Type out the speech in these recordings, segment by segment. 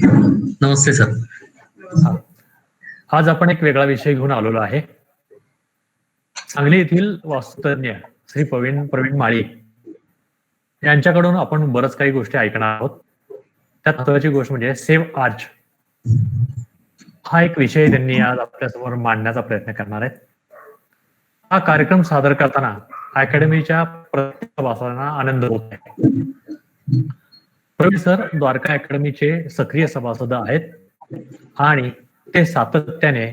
नमस्ते sir. हा. आज आपण एक वेगळा विषय घेऊन आलेलो आहे. सांगली येथील वास्तुतज्ञ श्री प्रवीण माळी यांच्याकडून आपण बरंच काही गोष्टी ऐकणार आहोत. त्यात महत्वाची गोष्ट म्हणजे सेव्ह आर्च हा एक विषय त्यांनी आज आपल्यासमोर मांडण्याचा प्रयत्न करणार आहेत. हा कार्यक्रम सादर करताना अकॅडमीच्या प्रत्येक सभासदांना आनंद होत आहे. प्रवीण सर द्वारका अकॅडमीचे सक्रिय सभासद आहेत आणि ते सातत्याने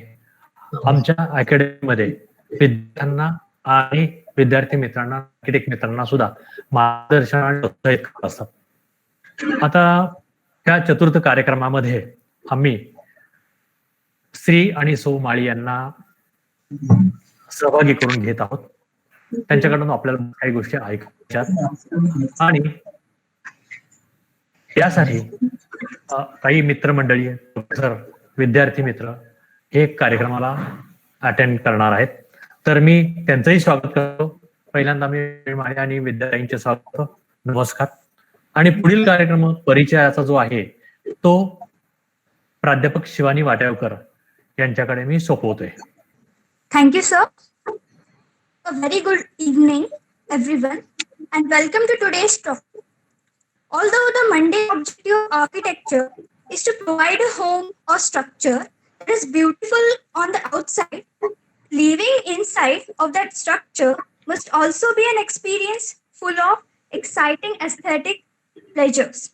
आमच्या अकॅडमीमध्ये विद्यार्थ्यांना आणि विद्यार्थी मित्रांना आर्किटेक्ट मित्रांना सुद्धा मार्गदर्शन आणि प्रोत्साहित करत असतात. आता त्या चतुर्थ कार्यक्रमामध्ये आम्ही श्री आणि सौ माळी यांना सहभागी करून घेत आहोत. त्यांच्याकडून आपल्याला काही गोष्टी ऐकायच्यात आणि यासाठी काही मित्रमंडळी, प्रोफेसर, विद्यार्थी मित्र हे कार्यक्रमाला अटेंड करणार आहेत. तर मी त्यांचंही स्वागत करतो. पहिल्यांदा मी माळी आणि विद्यार्थ्यांचे स्वागत, नमस्कार. आणि पुढील कार्यक्रम परिचयाचा जो आहे तो प्राध्यापक शिवानी वाटेवकर यांच्याकडे मी सोपवतोय. Thank you, sir. A very good evening, everyone, and welcome to today's topic. Although the mundane objective of architecture is to provide a home or structure that is beautiful on the outside, living inside of that structure must also be an experience full of exciting aesthetic pleasures.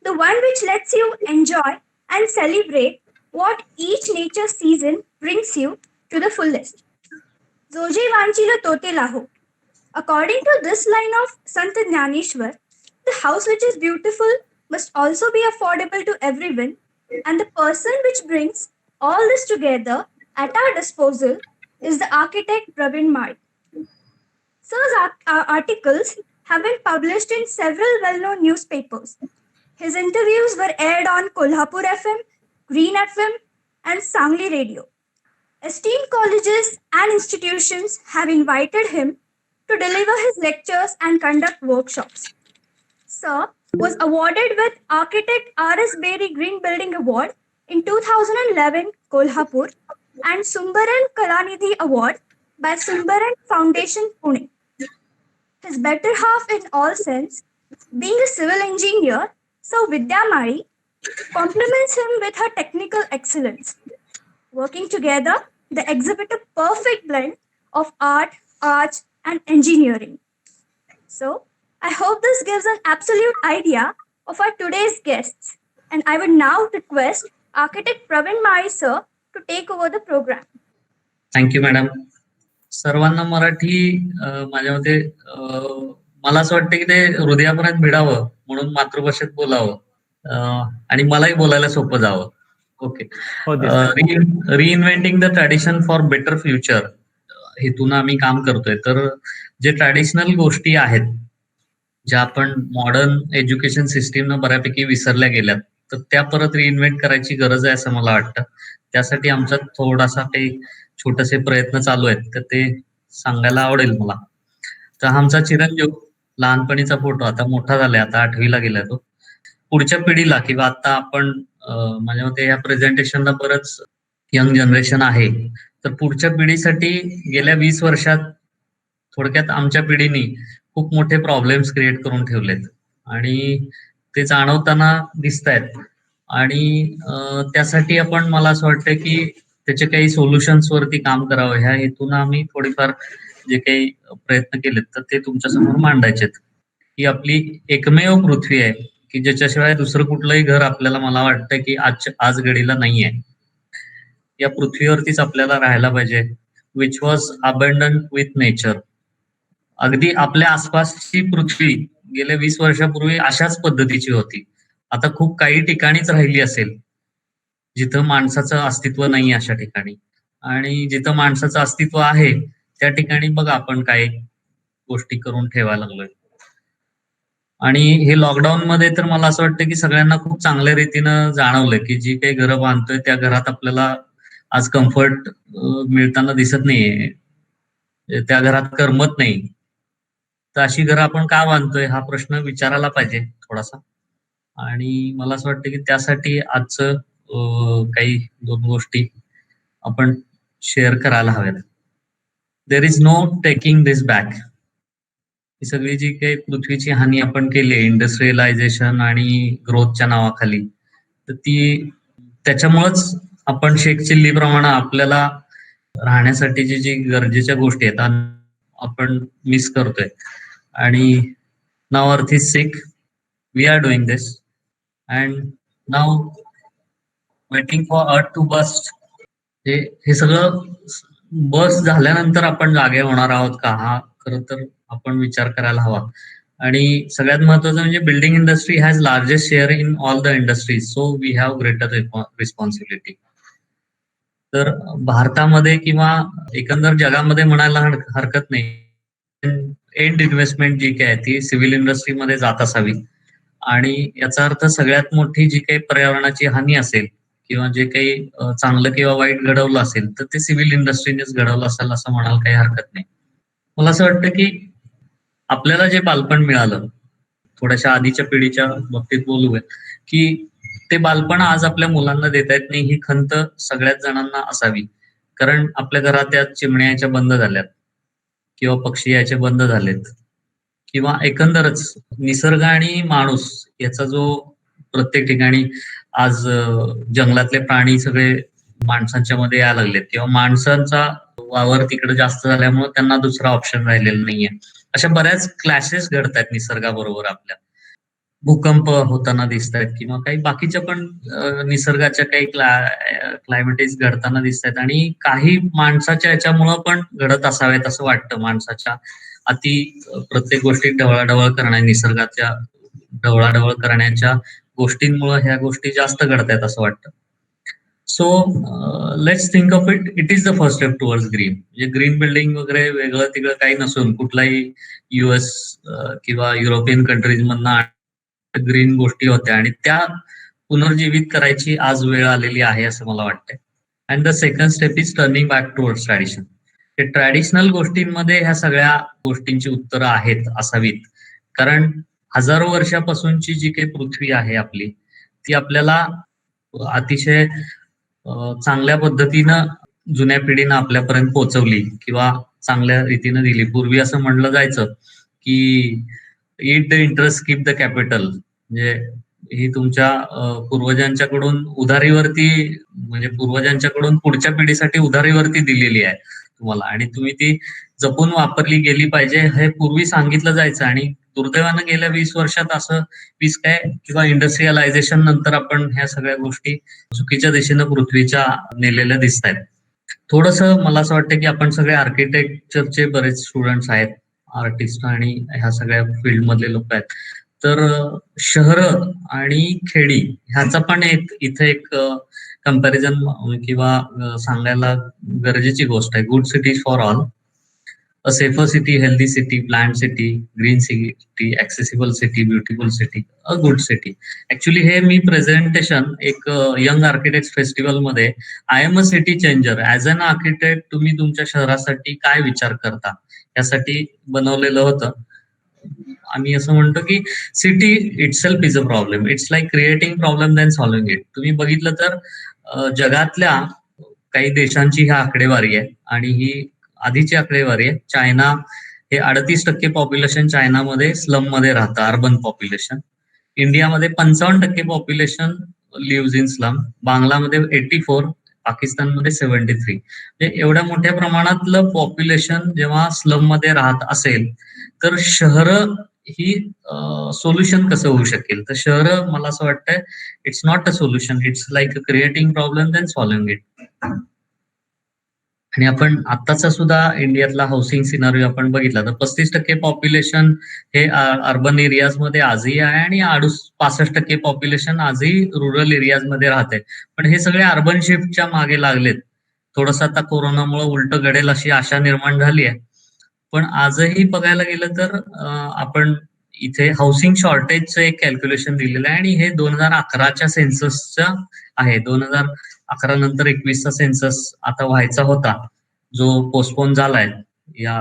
The one which lets you enjoy and celebrate what each nature season brings you to the fullest. Zoje Vanchila Tote Lahu. According to this line of Sant Jnaneshwar, the house which is beautiful must also be affordable to everyone, and the person which brings all this together at our disposal is the architect Praveen Mari. Sir's articles have been published in several well-known newspapers. His interviews were aired on Kolhapur FM, Green FM, and Sangli Radio. Esteemed colleges and institutions have invited him to deliver his lectures and conduct workshops. Sir was awarded with Architect R.S. Berry Green Building Award in 2011 Kolhapur and Sumbaran Kalanidhi Award by Sumbaran Foundation Pune. His better half in all sense, being a civil engineer, Sir Vidya Mari complements him with her technical excellence. Working together, they exhibit a perfect blend of art, arts, and engineering. So, I hope this gives an absolute idea of our today's guests, and I would now request Architect Praveen Mari sir to take over the program. Thank you madam. सर्वांना मराठी माझ्या मते मला असं वाटतं की ते हृदयापर्यंत भिडावं म्हणून मातृभाषेत बोलावं आणि मलाही बोलायला सोपं जावं. Okay. Reinventing the tradition for better future हेतून आम्ही काम करतोय. तर जे ट्रॅडिशनल गोष्टी आहेत ज्या आपण मॉडर्न एज्युकेशन सिस्टीमनं बऱ्यापैकी विसरल्या गेल्यात, तर त्या परत रिइन्व्हेंट करायची गरज आहे असं मला वाटतं. त्यासाठी आमचा थोडासा काही छोटेसे प्रयत्न चालू आहेत, तर ते सांगायला आवडेल मला. तर आमचा चिरंजीव लहानपणीचा फोटो आता मोठा झालाय, आता 8वीला गेलाय तो. पुढच्या पिढीला किंवा आता आपण माझ्या मते या प्रेझेंटेशनला बरंच यंग जनरेशन आहे, तर पुढच्या पिढीसाठी गेल्या 20 वर्षात थोडक्यात आमच्या पिढीने खूप मोठे प्रॉब्लेम्स क्रिएट करून ठेवलेत आणि ते जाणवताना दिसत आहेत. आणि त्यासाठी आपण मला असं वाटतं की त्याचे काही सोल्युशन्स वरती काम करावं ह्या हेतून आम्ही थोडीफार जे काही प्रयत्न केलेत तर ते तुमच्या समोर मांडायचेत. ही आपली एकमेव पृथ्वी आहे की ज्याच्याशिवाय दुसरं कुठलंही घर आपल्याला मला वाटतं की आज घडीला नाहीये. या पृथ्वीवरतीच आपल्याला राहायला पाहिजे. Which was abundant with nature. अगदी आपल्या आसपासची पृथ्वी गेल्या 20 वर्षापूर्वी अशाच पद्धतीची होती. आता खूप काही ठिकाणीच राहिली असेल जिथं माणसाचं अस्तित्व नाही अशा ठिकाणी, आणि जिथं माणसाचं अस्तित्व आहे त्या ठिकाणी बघा आपण काही गोष्टी करून ठेवायला लागलोय. आणि हे लॉकडाऊन मध्ये तर मला असं वाटतं की सगळ्यांना खूप चांगल्या रीतीनं जाणवलं की जी काही घरं बांधतोय त्या घरात आपल्याला आज कम्फर्ट मिळताना दिसत नाहीये, त्या घरात करमत नाही. तर अशी घरं आपण का बांधतोय हा प्रश्न विचारायला पाहिजे थोडासा. आणि मला असं वाटतं की त्यासाठी आजचं काही 2 गोष्टी आपण शेअर करायला हव्यात. There is no taking this back. ही सगळी जी काही पृथ्वीची हानी आपण केली आहे इंडस्ट्रियलायझेशन आणि ग्रोथच्या नावाखाली, तर ती त्याच्यामुळेच आपण शेख चिल्लीप्रमाणे आपल्याला राहण्यासाठीची जी गरजेच्या गोष्टी आहेत आपण मिस करतोय. आणि now earth is sick, we are doing this and now waiting for earth to burst. हे हे सगळं बस झाल्यानंतर आपण जागे होणार आहोत का, हा खरं तर आपण विचार करायला हवा. आणि सगळ्यात महत्वाचं म्हणजे building industry has largest share in all the industries, so we have greater responsibility. तर भारतामध्ये किंवा एकंदर जगामध्ये म्हणायला हरकत नाही, एंड इन्व्हेस्टमेंट जी काय आहे ती सिव्हिल इंडस्ट्रीमध्ये जात असावी. आणि याचा अर्थ सगळ्यात मोठी जी काही पर्यावरणाची हानी असेल किंवा जे काही चांगलं किंवा वाईट घडवलं असेल तर ते सिव्हिल इंडस्ट्रीनेच घडवलं असेल असं म्हणायला काही हरकत नाही. मला असं वाटतं की आपल्याला जे बालपण मिळालं, थोड्याशा आधीच्या पिढीच्या बाबतीत बोलूया, की ते बालपण आज आपल्या मुलांना देता येत नाही, ही खंत सगळ्याच जणांना असावी. कारण आपल्या घरात त्या चिमण्या यायच्या बंद झाल्यात किंवा पक्षी यायचे बंद झालेत किंवा एकंदरच निसर्ग आणि माणूस याचा जो प्रत्येक ठिकाणी आज जंगलातले प्राणी सगळे माणसांच्या मध्ये यायला लागलेत किंवा माणसांचा वावर तिकडे जास्त झाल्यामुळे त्यांना दुसरा ऑप्शन राहिलेला नाहीये. अशा बऱ्याच क्लॅशेस घडतायत निसर्गाबरोबर आपल्या. भूकंप होताना दिसत आहेत किंवा काही बाकीच्या पण निसर्गाच्या काही क्लायमेटीज घडताना दिसत आहेत आणि काही माणसाच्या याच्यामुळं पण घडत असावेत असं वाटतं. माणसाच्या अति प्रत्येक गोष्टी ढवळाढवळ करण्या निसर्गाच्या ढवळाढवळ करण्याच्या गोष्टींमुळे ह्या गोष्टी जास्त घडतायत असं वाटतं. So let's think of it, it is the first step towards green. म्हणजे ग्रीन बिल्डिंग वगैरे वेगळं तिकडं काही नसून कुठलाही US किंवा युरोपियन कंट्रीज मधनं ग्रीन गोष्टी होत्या आणि त्या पुनर्जीवित करायची आज वेळ आलेली आहे असं मला वाटतंय. And the second step is turning back towards tradition. ते ट्रॅडिशनल गोष्टींमध्ये ह्या सगळ्या गोष्टींची उत्तरं आहेत असावीत. कारण हजारो वर्षापासूनची जी काही पृथ्वी आहे आपली, ती आपल्याला अतिशय चांगल्या पद्धतीनं जुन्या पिढीनं आपल्यापर्यंत पोहोचवली किंवा चांगल्या रीतीनं दिली. पूर्वी असं म्हणलं जायचं की eat the interest keep the capital. म्हणजे ही तुमच्या पूर्वजांच्याकडून उधारीवरती, म्हणजे पूर्वजांच्याकडून पुढच्या पिढीसाठी उधारीवरती दिलेली आहे तुम्हाला आणि तुम्ही ती जपून वापरली गेली पाहिजे हे पूर्वी सांगितलं जायचं. आणि दुर्दैवानं गेल्या 20 वर्षात असं 20 काय किंवा इंडस्ट्रियलायझेशन नंतर आपण ह्या सगळ्या गोष्टी चुकीच्या दिशेनं पृथ्वीच्या नेलेल्या दिसत आहेत. थोडंसं मला असं वाटतं की आपण सगळे आर्किटेक्चरचे बरेच स्टुडंट्स आहेत, आर्टिस्ट आणि ह्या सगळ्या फील्ड मधले लोक आहेत. तर शहर आणि खेडी ह्याचा पण इथे एक कंपॅरिझन किंवा सांगायला गरजेची गोष्ट आहे. Good cities for all, a safer city, healthy city, planned city, green city, accessible city, beautiful city, a good city. Actually हे मी प्रेझेंटेशन एक यंग आर्किटेक्ट फेस्टिवल मध्ये I am a city changer as an architect तुम्ही तुमच्या शहरासाठी काय विचार करता यासाठी बनवलेलं होतं. आम्ही असं म्हणतो की city itself is a problem, it's like creating problem then solving it. तुम्ही बघितलं तर जगातल्या काही देशांची ही आकडेवारी आहे आणि ही आधीची आकडेवारी आहे. चायना हे 38% पॉप्युलेशन चायनामध्ये स्लम मध्ये राहतं, अर्बन पॉप्युलेशन. इंडियामध्ये 55% पॉप्युलेशन लिव्हज इन स्लम, बांगलामध्ये 84, पाकिस्तानमध्ये 73. म्हणजे एवढ्या मोठ्या प्रमाणातलं पॉप्युलेशन जेव्हा स्लम मध्ये राहत असेल तर शहर ही सोल्युशन कसं होऊ शकेल. तर शहर मला असं वाटतंय it's not a solution, it's like creating problem then solving it. आणि आपण आत्ताचा सुद्धा इंडियातला हाऊसिंग सिनारिओ आपण बघितला तर 35% पॉप्युलेशन हे अर्बन एरियाज मध्ये आजही आहे आणि 65% पॉप्युलेशन आजही रुरल एरियाज मध्ये राहते. पण हे सगळे अर्बन शिफ्टच्या मागे लागलेत. थोडंसं आता कोरोनामुळे उलट घडेल अशी आशा निर्माण झाली आहे. पण आजही बघायला गेलं तर आपण इथे हाऊसिंग शॉर्टेजचं एक कॅल्क्युलेशन दिलेलं आहे आणि हे 2011च्या सेन्ससचं आहे. 2011 नंतर 21चा सेन्सस आता व्हायचा होता, जो पोस्टपोन झालाय या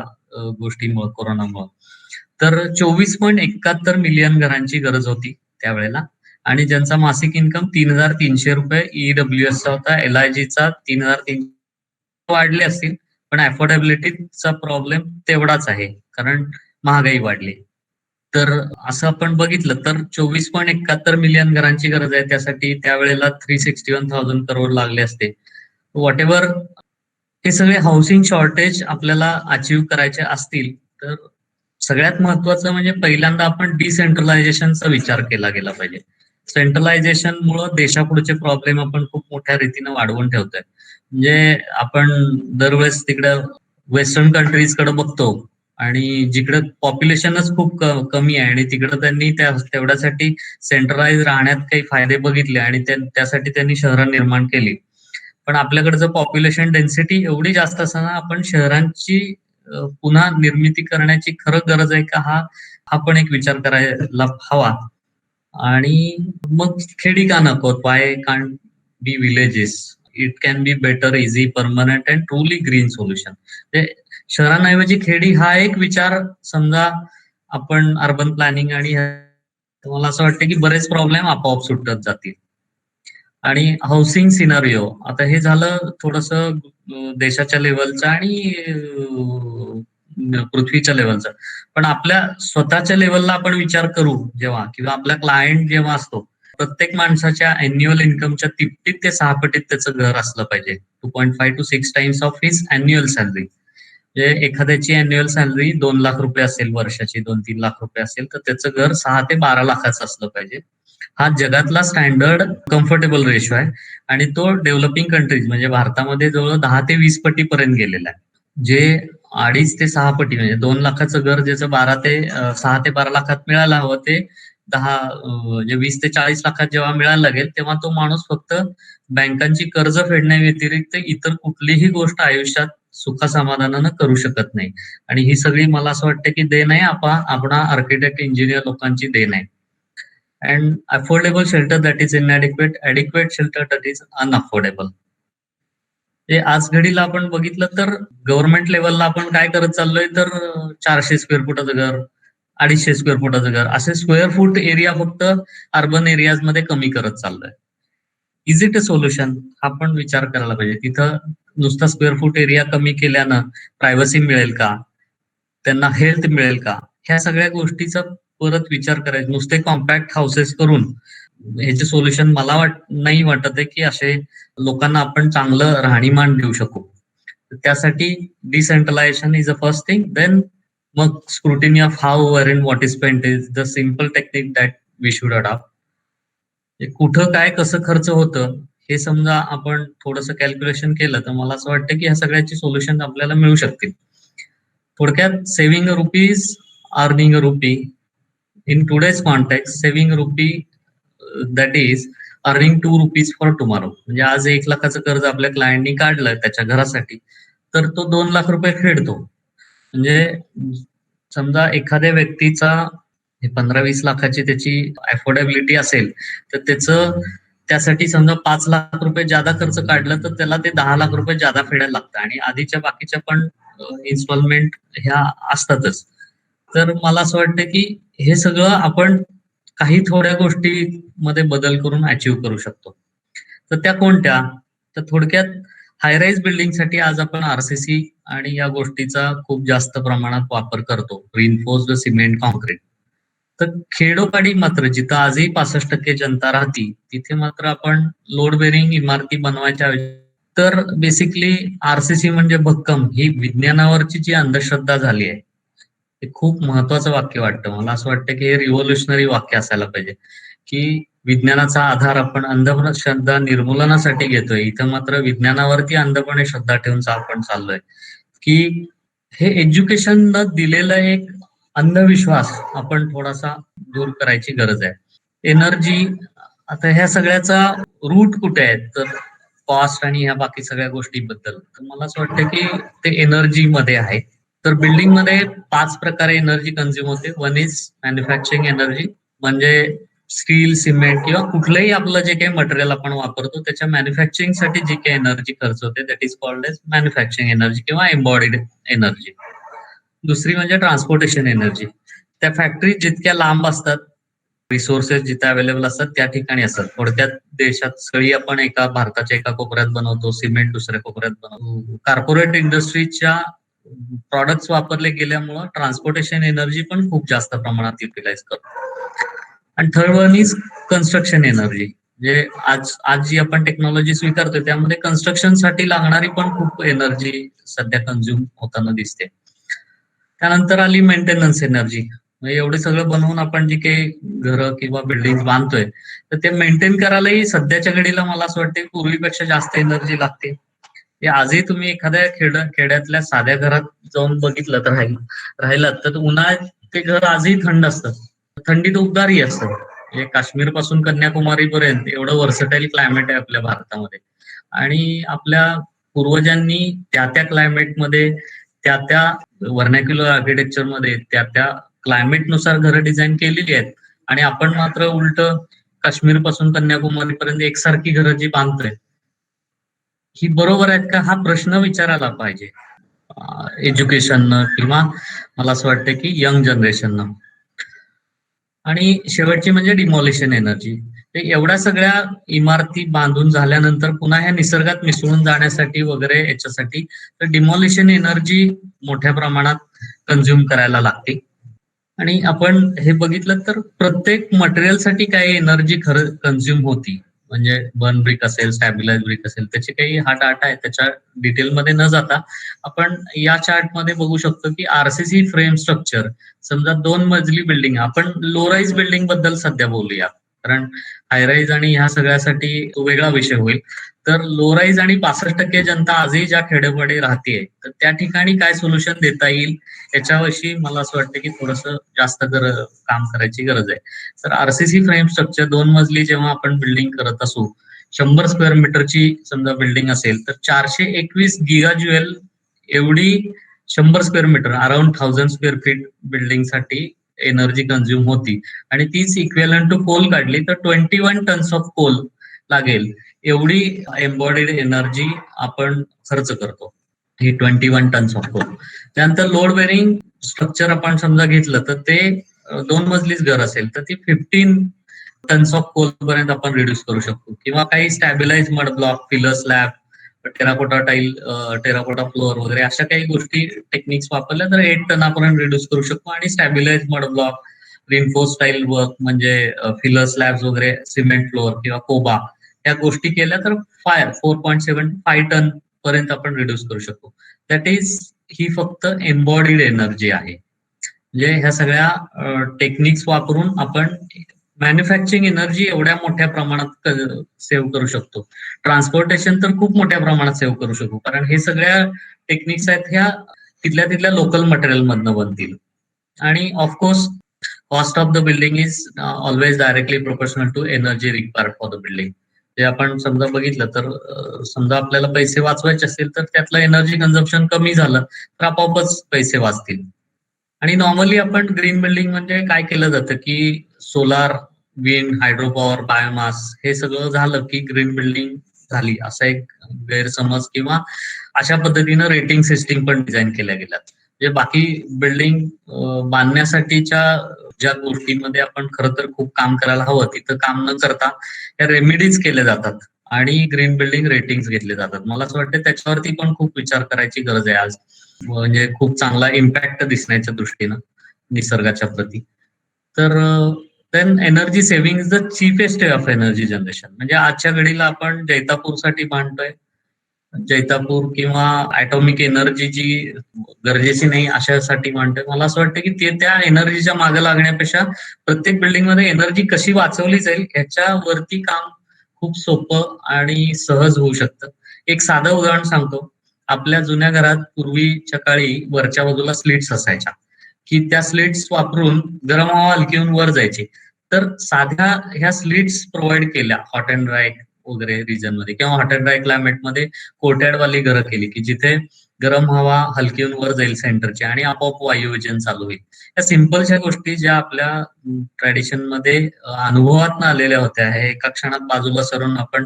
गोष्टीमुळे, कोरोनामुळे. तर 24.71 मिलियन घरांची गरज होती त्यावेळेला आणि ज्यांचा मासिक इन्कम 3,300 रुपये EWS चा होता, LIGचा 3,300 वाढले असतील, पण अफोर्डेबिलिटीचा प्रॉब्लेम तेवढाच आहे, कारण महागाई वाढली. तर असं आपण बघितलं तर 24.71 मिलियन घरांची गरज आहे. त्यासाठी त्यावेळेला 361,000 करोड लागले असते. व्हॉटएव्हर हे सगळे हाऊसिंग शॉर्टेज आपल्याला अचीव्ह करायचे असतील, तर सगळ्यात महत्वाचं म्हणजे पहिल्यांदा आपण डिसेंट्रलायझेशनचा विचार केला गेला पाहिजे. सेंट्रलायझेशन मुळे देशापुढचे प्रॉब्लेम आपण खूप मोठ्या रीतीने वाढवून ठेवतोय. म्हणजे आपण दरवेळेस तिकडे वेस्टर्न कंट्रीज कडे बघतो आणि जिकडे पॉप्युलेशनच खूप कमी आहे आणि तिकडे त्यांनी तेवढ्यासाठी सेंट्रलाइज राहण्यात काही फायदे बघितले आणि त्यासाठी त्यांनी शहरं निर्माण केली. पण आपल्याकडचं पॉप्युलेशन डेन्सिटी एवढी जास्त असताना आपण शहरांची पुन्हा निर्मिती करण्याची खरं गरज आहे का, हा पण एक विचार करायला हवा. आणि मग खेडी का नको, why can't be villages, it can be better, easy, permanent and truly green solution. शहरांऐवजी खेडी हा एक विचार समजा आपण अर्बन प्लॅनिंग आणि मला असं वाटतं की बरेच प्रॉब्लेम आपोआप सुटत जातील. आणि हाऊसिंग सिनारिओ, आता हे झालं थोडस देशाच्या लेवलचं आणि पृथ्वीच्या लेवलचं. पण आपल्या स्वतःच्या लेवलला आपण विचार करू जेव्हा, किंवा आपला क्लायंट जेव्हा असतो, प्रत्येक माणसाच्या अॅन्युअल इन्कमच्या तिप्पटीत ते 6 पटीत त्याचं घर असलं पाहिजे. 2.5 to 6 times of his annual salary. म्हणजे एखाद्याची अॅन्युअल सॅलरी 2 लाख रुपये असेल, वर्षाची 2-3 लाख रुपये असेल, तर त्याचं घर 6 ते 12 लाखाचं असलं पाहिजे. हा जगातला स्टँडर्ड कम्फर्टेबल रेशो आहे आणि तो डेव्हलपिंग कंट्रीज म्हणजे भारतामध्ये जवळ 10 ते 20 पटीपर्यंत गेलेला आहे. जे 2.5 ते 6 पटी म्हणजे 2 लाखाचं घर ज्याचं 6 ते 12 लाखात मिळायला हवं, ते 20 ते 40 लाखात जेव्हा मिळायला लागेल, तेव्हा तो माणूस फक्त बँकांची कर्ज फेडण्याव्यतिरिक्त इतर कुठलीही गोष्ट आयुष्यात सुखसमाधानानं करू शकत नाही. आणि ही सगळी मला असं वाटतं की देण आहे आपणा आर्किटेक्ट, इंजिनियर लोकांची देण आहे. And affordable shelter that is इनएडिक्वेट, adequate shelter that is unaffordable. हे आज घडीला आपण बघितलं तर गव्हर्नमेंट लेवलला आपण काय करत चाललोय, तर 400 स्क्वेअर फुटाचं घर, 250 स्क्वेअर फुटाचं घर, असे स्क्वेअर फूट एरिया फक्त अर्बन एरियाज मध्ये कमी करत चाललोय. Is it a solution? हा पण विचार करायला पाहिजे. तिथं नुसता स्क्वेअर फूट एरिया कमी केल्यानं प्रायव्हसी मिळेल का, त्यांना हेल्थ मिळेल का, ह्या सगळ्या गोष्टीचा परत विचार करायचा. नुसते कॉम्पॅक्ट हाऊसेस करून ह्याचे सोल्युशन मला नाही वाटत आहे की असे लोकांना आपण चांगलं राहणीमान देऊ शकू. त्यासाठी decentralisation is a first thing, then मग scrutiny of how, where and what is spent is the simple technique that we should adopt. कुठं काय कसं खर्च होतं हे समजा आपण थोडंसं कॅल्क्युलेशन केलं तर मला असं वाटतं की ह्या सगळ्याची सोल्युशन आपल्याला मिळू शकतील. थोडक्यात saving a rupees, earning a RuPay. In today's context saving RuPay that is earning 2 rupees for tomorrow. म्हणजे आज 1 लाखाचं कर्ज आपल्या क्लायंटनी काढलं त्याच्या घरासाठी, तर तो 2 लाख रुपये फेडतो. म्हणजे समजा एखाद्या व्यक्तीचा 15-20 लाखाची त्याची अफोर्डेबिलिटी असेल, तर त्यासाठी समजा 5 लाख रुपये जादा खर्च काढलं, तर त्याला ते 10 लाख रुपये जादा फेडायला लागतं आणि आधीच्या बाकीच्या पण इन्स्टॉलमेंट ह्या असतातच. तर मला असं वाटतं की हे सगळं आपण काही थोड्या गोष्टीमध्ये बदल करून अचीव्ह करू शकतो. तर त्या कोणत्या? तर थोडक्यात हायराईज बिल्डिंगसाठी आज आपण आरसीसी आणि या गोष्टीचा खूप जास्त प्रमाणात वापर करतो, रिइन्फोर्स्ड सिमेंट कॉन्क्रीट. तर खेडोपाडी मात्र जिथं आजही 65% जनता राहती, तिथे मात्र आपण लोड बेरिंग इमारती बनवायच्या तर बेसिकली आरसीसी म्हणजे भक्कम, ही विज्ञानावरची जी अंधश्रद्धा झाली आहे, हे खूप महत्वाचं वाक्य वाटतं. मला असं वाटतं की हे रिव्होल्युशनरी वाक्य असायला पाहिजे, की विज्ञानाचा आधार आपण अंधश्रद्धा निर्मूलनासाठी घेतोय. इथं मात्र विज्ञानावरती अंधपणे श्रद्धा ठेवून आपण चाललोय, की हे एज्युकेशन न दिलेलं एक अंधविश्वास आपण थोडासा दूर करायची गरज आहे. एनर्जी, आता ह्या सगळ्याचा रूट कुठे आहे, तर कॉस्ट आणि ह्या बाकी सगळ्या गोष्टीबद्दल. तर मला असं वाटतं की ते एनर्जी मध्ये आहे. तर बिल्डिंग मध्ये 5 प्रकारे एनर्जी कन्झ्युम होते. वन इज मॅन्युफॅक्चरिंग एनर्जी, म्हणजे स्टील, सिमेंट किंवा कुठलंही आपलं जे काही मटेरियल आपण वापरतो त्याच्या मॅन्युफॅक्चरिंग साठी जी काही एनर्जी खर्च होते, that is called as manufacturing energy किंवा एम्बॉडीड एनर्जी. दुसरी म्हणजे ट्रान्सपोर्टेशन एनर्जी. त्या फॅक्टरी जितक्या लांब असतात रिसोर्सेस जिथे अवेलेबल असतात त्या ठिकाणी असतात. थोडक्यात देशात सगळी आपण भारताच्या एका कोपऱ्यात बनवतो, सिमेंट दुसऱ्या कोपऱ्यात बनवतो. कॉर्पोरेट इंडस्ट्रीच्या प्रॉडक्ट्स वापरले गेल्यामुळं ट्रान्सपोर्टेशन एनर्जी पण खूप जास्त प्रमाणात युटिलाइज करतो. आणि third one is construction energy. जे आज जी आपण टेक्नॉलॉजी स्वीकारतोय त्यामध्ये कन्स्ट्रक्शनसाठी लागणारी पण खूप एनर्जी सध्या कन्झ्युम होताना दिसते. त्यानंतर आली मेंटेनन्स एनर्जी. म्हणजे एवढे सगळं बनवून आपण जे काही घरं किंवा बिल्डिंग बांधतोय तर ते मेंटेन करायलाही सध्याच्या घडीला मला असं वाटतं पूर्वीपेक्षा जास्त एनर्जी लागते. हे आजही तुम्ही एखाद्या खेड्यातल्या साध्या घरात जाऊन बघितलं तर राहिलात तर उन्हाळ्यात ते घर आजही थंड असतं, थंडीत उबदारही असतं. म्हणजे काश्मीर पासून कन्याकुमारी पर्यंत एवढं व्हर्सटाईल क्लायमेट आहे आपल्या भारतामध्ये. आणि आपल्या पूर्वजांनी त्या क्लायमेटमध्ये त्या व्हर्नॅक्युलर आर्किटेक्चर मध्ये त्या क्लायमेट नुसार घरं डिझाईन केलेली आहेत. आणि आपण मात्र उलट काश्मीर पासून कन्याकुमारी पर्यंत एकसारखी घरं जी बांधतोय ही बरोबर आहेत का, हा प्रश्न विचारायला पाहिजे एज्युकेशननं किंवा मला असं वाटतं की यंग जनरेशननं. आणि शेवटची म्हणजे डिमॉलिशन एनर्जी. एवढ्या सगळ्या इमारती बांधून झाल्यानंतर पुन्हा ह्या निसर्गात मिसळून जाण्यासाठी वगैरे याच्यासाठी तर डिमॉलिशन एनर्जी मोठ्या प्रमाणात कन्झ्युम करायला लागते. आणि आपण हे बघितलं तर प्रत्येक मटेरियलसाठी काही एनर्जी खरं कन्झ्युम होती. म्हणजे बर्न ब्रिक असेल, स्टॅबिलाइज ब्रिक असेल, त्याचे काही हा डाटा आहे. त्याच्या डिटेलमध्ये न जाता आपण या चार्टमध्ये बघू शकतो की आरसीसी फ्रेम स्ट्रक्चर, समजा 2 मजली बिल्डिंग, आपण लो राईज बिल्डिंग बद्दल सध्या बोलूया कारण हायराईज आणि ह्या सगळ्यासाठी तो वेगळा विषय होईल. तर लो राईज आणि 65% जनता आजही ज्या खेड्यापाडी राहतेय तर त्या ठिकाणी काय सोल्युशन देता येईल याच्याविषयी मला असं वाटतं की थोडंसं जास्त काम करायची गरज आहे. तर आरसीसी फ्रेम स्ट्रक्चर 2 मजली जेव्हा आपण बिल्डिंग करत असू, 100 स्क्वेअर मीटरची समजा बिल्डिंग असेल तर 421 गिगा ज्युएल एवढी 100 square metre around 1000 square feet बिल्डिंगसाठी एनर्जी कन्झ्युम होती. आणि तीच इक्वेलंट टू कोल काढली तर 21 टन्स ऑफ कोल लागेल एवढी एम्बॉडीड एनर्जी आपण खर्च करतो. ही 21 टन्स ऑफ कोल. त्यानंतर लोड बेरिंग स्ट्रक्चर आपण समजा घेतलं तर ते 2 मजलीच घर असेल तर ती 15 टन्स ऑफ कोल पर्यंत आपण रिड्यूस करू शकतो. किंवा काही stabilise mud block, filler slab, terracotta tile, terracotta floor वगैरे अशा काही गोष्टी टेक्निक्स वापरल्या तर 8 टनापर्यंत रिड्यूस करू शकतो. आणि स्टॅबिलाइज मड ब्लॉक, रिन्फोर्स टाईल वर्क म्हणजे फिलर स्लॅब्स वगैरे, सिमेंट फ्लोअर किंवा कोबा या गोष्टी केल्या तर 4.75 टन पर्यंत आपण रिड्यूस करू शकतो. दॅट इज ही फक्त एम्बॉडीड एनर्जी आहे. म्हणजे ह्या सगळ्या टेक्निक्स वापरून आपण मॅन्युफॅक्चरिंग एनर्जी एवढ्या मोठ्या प्रमाणात सेव्ह करू शकतो. ट्रान्सपोर्टेशन तर खूप मोठ्या प्रमाणात सेव्ह करू शकतो कारण हे सगळ्या टेक्निक्स आहेत ह्या तिथल्या लोकल मटेरियल मधनं बनतील. आणि of course cost of the building is always directly proportional to energy required for the building. जे आपण समजा बघितलं तर समजा आपल्याला पैसे वाचवायचे असतील तर त्यातलं एनर्जी कन्झम्पशन कमी झालं तर आपोआपच पैसे वाचतील. आणि नॉर्मली आपण ग्रीन बिल्डिंग म्हणजे काय केलं जातं की solar, wind, hydro power, biomass हे सगळं झालं की ग्रीन बिल्डिंग झाली असा एक गैरसमज किंवा अशा पद्धतीनं रेटिंग सिस्टीम पण डिझाईन केल्या गेल्यात. म्हणजे बाकी बिल्डिंग बांधण्यासाठीच्या ज्या गोष्टींमध्ये आपण खरं तर खूप काम करायला हवं तिथं काम न करता त्या रेमेडीज केल्या जातात आणि ग्रीन बिल्डिंग रेटिंग्स घेतले जातात. मला असं वाटतं त्याच्यावरती पण खूप विचार करायची गरज आहे आज. म्हणजे खूप चांगला इम्पॅक्ट दिसण्याच्या दृष्टीनं निसर्गाच्या प्रती. तर then energy saving is the cheapest way of energy generation. म्हणजे आजच्या घडीला आपण जैतापूरसाठी बांधतोय, जैतापूर किंवा ॲटॉमिक एनर्जी जी गरजेची नाही अशासाठी म्हणतोय. मला असं वाटतं की ते त्या एनर्जीच्या मागे लागण्यापेक्षा प्रत्येक बिल्डिंग मध्ये एनर्जी कशी वाचवली जाईल ह्याच्यावरती काम खूप सोपं आणि सहज होऊ शकतं. एक साधं उदाहरण सांगतो. आपल्या जुन्या घरात पूर्वीच्या काळी वरच्या बाजूला स्लिट्स असायच्या की त्या स्लिट्स वापरून गरम हवा हलकी होऊन वर जायची. तर साध्या ह्या स्लिट्स प्रोव्हाइड केल्या हॉट अँड ड्राय वगैरे रिजन मध्ये किंवा हॉट अँड ड्राय क्लायमेट मध्ये कोर्टयार्ड वाली घरं केली की जिथे गरम हवा हलकी होऊन वर जाईल सेंटरची आणि आपोआप वायुविजन चालू होईल. या सिंपलच्या गोष्टी ज्या आपल्या ट्रॅडिशन मध्ये अनुभवात आलेल्या होत्या हे एका क्षणात बाजूला सरून आपण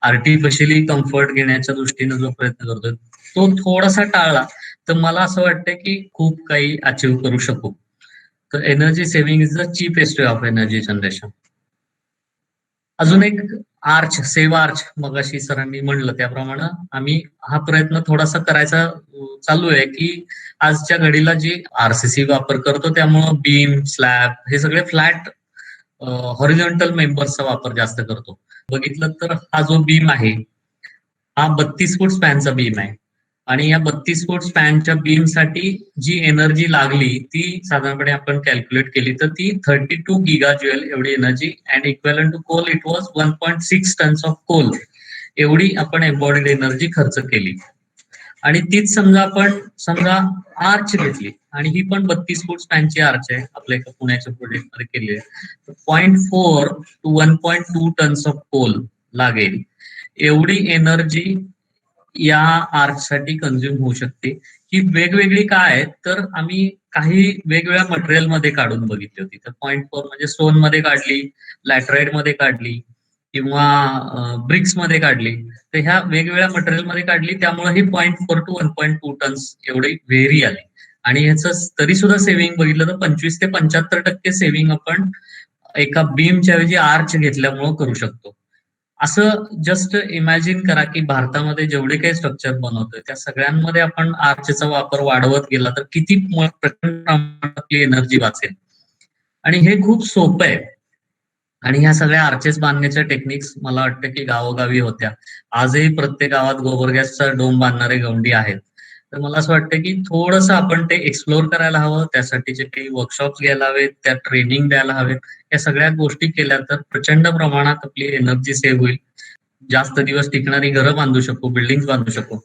आर्टिफिशियली कम्फर्ट घेण्याच्या दृष्टीने जो प्रयत्न करतोय तो थोडासा टाळला तर मला असं वाटतं की खूप काही अचीव्ह करू शकू. तर energy saving is the cheapest way of energy generation. अजून एक आर्च, सेव्ह आर्च, मगाशी सरांनी म्हणलं त्याप्रमाणे आम्ही हा प्रयत्न थोडासा करायचा चालू आहे की आजच्या घडीला जी आरसीसी वापर करतो त्यामुळं बीम, स्लॅब हे सगळे फ्लॅट हॉरिझॉन्टल मेंबर्सचा वापर जास्त करतो. बघितलं तर हा जो बीम आहे हा 32 फूट स्पॅनचा बीम आहे आणि या 32 फूट स्पॅनच्या बीम साठी जी एनर्जी लागली ती साधारणपणे आपण कॅल्क्युलेट केली तर ती 32 गिगा ज्युएल एवढी energy and equivalent to coal it was 1.6 tons of coal एवढी आपण एम्बॉडीड एनर्जी खर्च केली. आणि तीच समजा आर्च घेतली आणि ही पण 32 फूट स्पॅनची आर्च आहे, आपल्या एका पुण्याच्या प्रोजेक्ट मध्ये केली आहे. 0.4 टू 1.2 टन्स ऑफ कोल लागेल एवढी एनर्जी या आर्च साठी कन्झ्युम होऊ शकते. ही वेगवेगळी काय आहे तर आम्ही काही वेगवेगळ्या मटेरियल मध्ये काढून बघितली होती. तर 0.4 म्हणजे स्टोन मध्ये काढली, लॅटराईट मध्ये काढली किंवा ब्रिक्स मध्ये काढली. तर ह्या वेगवेगळ्या मटेरियल मध्ये काढली त्यामुळे ही 0.4 टू 1.2 टन्स एवढी व्हेरी आली. आणि ह्याचं तरी सुद्धा सेव्हिंग बघितलं तर 25 ते 75% सेव्हिंग आपण एका बीमच्या ऐवजी आर्च घेतल्यामुळे करू शकतो. असं जस्ट इमॅजिन करा की भारतामध्ये जेवढे काही स्ट्रक्चर बनवतोय त्या सगळ्यांमध्ये आपण आर्चचा वापर वाढवत गेला तर किती प्रचंड प्रमाणात आपली एनर्जी वाचेल. आणि हे खूप सोपं आहे. आणि ह्या सगळ्या आर्चेस बांधण्याच्या टेक्निक्स मला वाटतं की गावोगावी होत्या. आजही प्रत्येक गावात गोबर गॅसचा डोम बांधणारे गवंडी आहेत. तर मला असं वाटतं की थोडंसं आपण ते एक्सप्लोर करायला हवं, त्यासाठीचे काही वर्कशॉप्स घ्यायला हवेत, त्या ट्रेनिंग द्यायला हवेत. या सगळ्या गोष्टी केल्या तर प्रचंड प्रमाणात आपली एनर्जी सेव्ह होईल, जास्त दिवस टिकणारी घरं बांधू शकू, बिल्डिंग बांधू शकू.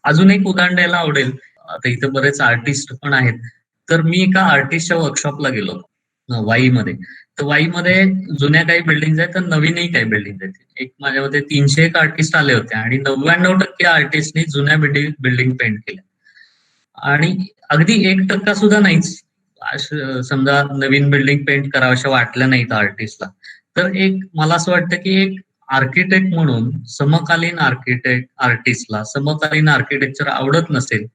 अजून एक उदाहरण द्यायला आवडेल, आता इथं बरेच आर्टिस्ट पण आहेत. तर मी एका आर्टिस्टच्या वर्कशॉपला गेलो वाईमध्ये. तर वाईमध्ये जुन्या काही बिल्डिंग आहेत तर नवीनही काही बिल्डिंग आहेत. एक माझ्या मते 300 एक आर्टिस्ट आले होते आणि 99% आर्टिस्टनी जुन्या बिल्डिंग पेंट केल्या आणि अगदी 1% सुद्धा नाहीच समजा नवीन बिल्डिंग पेंट कराव्याशा वाटल्या नाहीत आर्टिस्टला. तर एक मला असं वाटतं की एक आर्किटेक्ट म्हणून समकालीन आर्टिस्टला समकालीन आर्किटेक्चर आवडत नसेल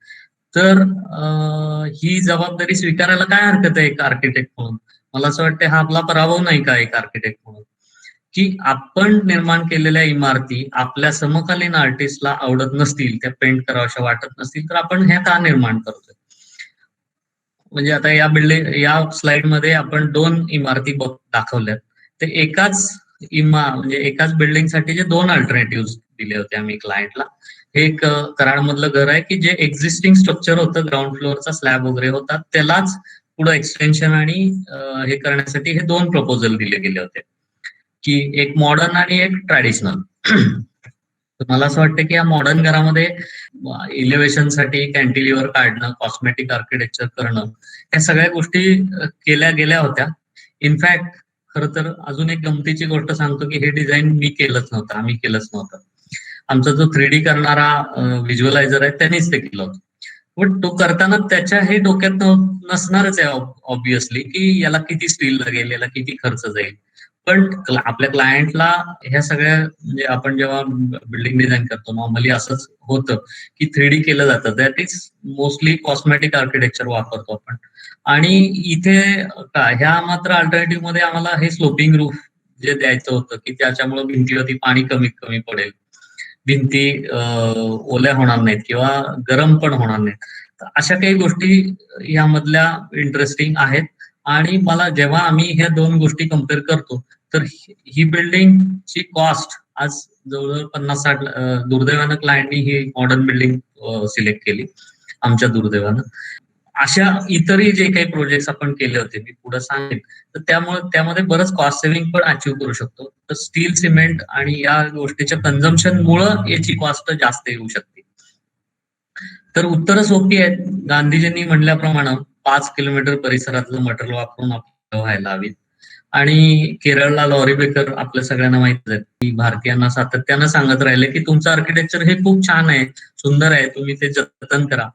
तर ही जबाबदारी स्वीकारायला काय हरकत आहे एक आर्किटेक्ट म्हणून. मला असं वाटतं हा आपला पराभव नाही का एक आर्किटेक्ट म्हणून, की आपण निर्माण केलेल्या इमारती आपल्या समकालीन आर्टिस्टला आवडत नसतील, त्या पेंट कराव्याशा वाटत नसतील तर आपण ह्या का निर्माण करतोय. म्हणजे आता या स्लाइड मध्ये आपण 2 इमारती दाखवल्यात. ते म्हणजे एकाच बिल्डिंग साठीचे 2 अल्टरनेटिव्ह दिले होते आम्ही क्लायंटला. हे एक कराडमधलं घर आहे की जे एक्झिस्टिंग स्ट्रक्चर होतं, ग्राउंड फ्लोअरचा स्लॅब वगैरे होता, त्यालाच पुढे एक्सटेन्शन आणि हे करण्यासाठी हे 2 प्रपोजल दिले गेले होते की एक मॉडर्न आणि एक ट्रॅडिशनल. मला असं वाटतं की या मॉडर्न घरामध्ये इलेव्हेशन साठी कॅन्टिलिव्हर काढणं, कॉस्मेटिक आर्किटेक्चर करणं, या सगळ्या गोष्टी केल्या गेल्या होत्या. इनफॅक्ट खरं तर अजून एक गमतीची गोष्ट सांगतो की हे डिझाईन मी केलंच नव्हतं, आम्ही केलंच नव्हतं. आमचा जो 3D करणारा व्हिज्युअलायझर आहे त्यांनीच ते केलं होतं. पण तो करताना त्याच्या हे डोक्यात नसणारच आहे ऑब्विसली की याला किती स्टील लागेल, याला किती खर्च जाईल. पण आपल्या क्लायंटला ह्या सगळ्या म्हणजे आपण जेव्हा बिल्डिंग डिझाईन करतो नॉर्मली असंच होतं की 3D केलं जातं. That is mostly cosmetic architecture वापरतो आपण. आणि इथे ह्या मात्र अल्टरनेटिव्ह मध्ये आम्हाला हे स्लोपिंग रूफ जे द्यायचं होतं की त्याच्यामुळे भिंतीवरती पाणी कमीत कमी पडेल, भिंती ओल्या होणार नाहीत किंवा गरम पण होणार नाहीत. तर अशा काही गोष्टी यामधल्या इंटरेस्टिंग आहेत. आणि मला जेव्हा आम्ही ह्या 2 गोष्टी कम्पेअर करतो तर ही बिल्डिंगची कॉस्ट आज जवळजवळ 50-60 दुर्दैवानं क्लायंटनी ही मॉडर्न बिल्डिंग सिलेक्ट केली आमच्या दुर्दैवानं. अशा इतरही जे काही प्रोजेक्ट आपण केले होते मी पुढे सांगेन, तर त्यामध्ये बरंच कॉस्ट सेव्हिंग पण अचीव्ह करू शकतो. तर स्टील, सिमेंट आणि या गोष्टीच्या कन्झम्पशन मुळे याची कॉस्ट जास्त येऊ शकते. तर उत्तरं सोपी आहेत. गांधीजींनी म्हणल्याप्रमाणे 5 किलोमीटर परिसरातलं मटेरियल वापरून आपण व्हायला हवी. आणि केरळला लॉरी बेकर आपल्या सगळ्यांना माहित आहे की भारतीयांना सातत्यानं सांगत राहिले की तुमचं आर्किटेक्चर हे खूप छान आहे, सुंदर आहे, तुम्ही ते जतन करा.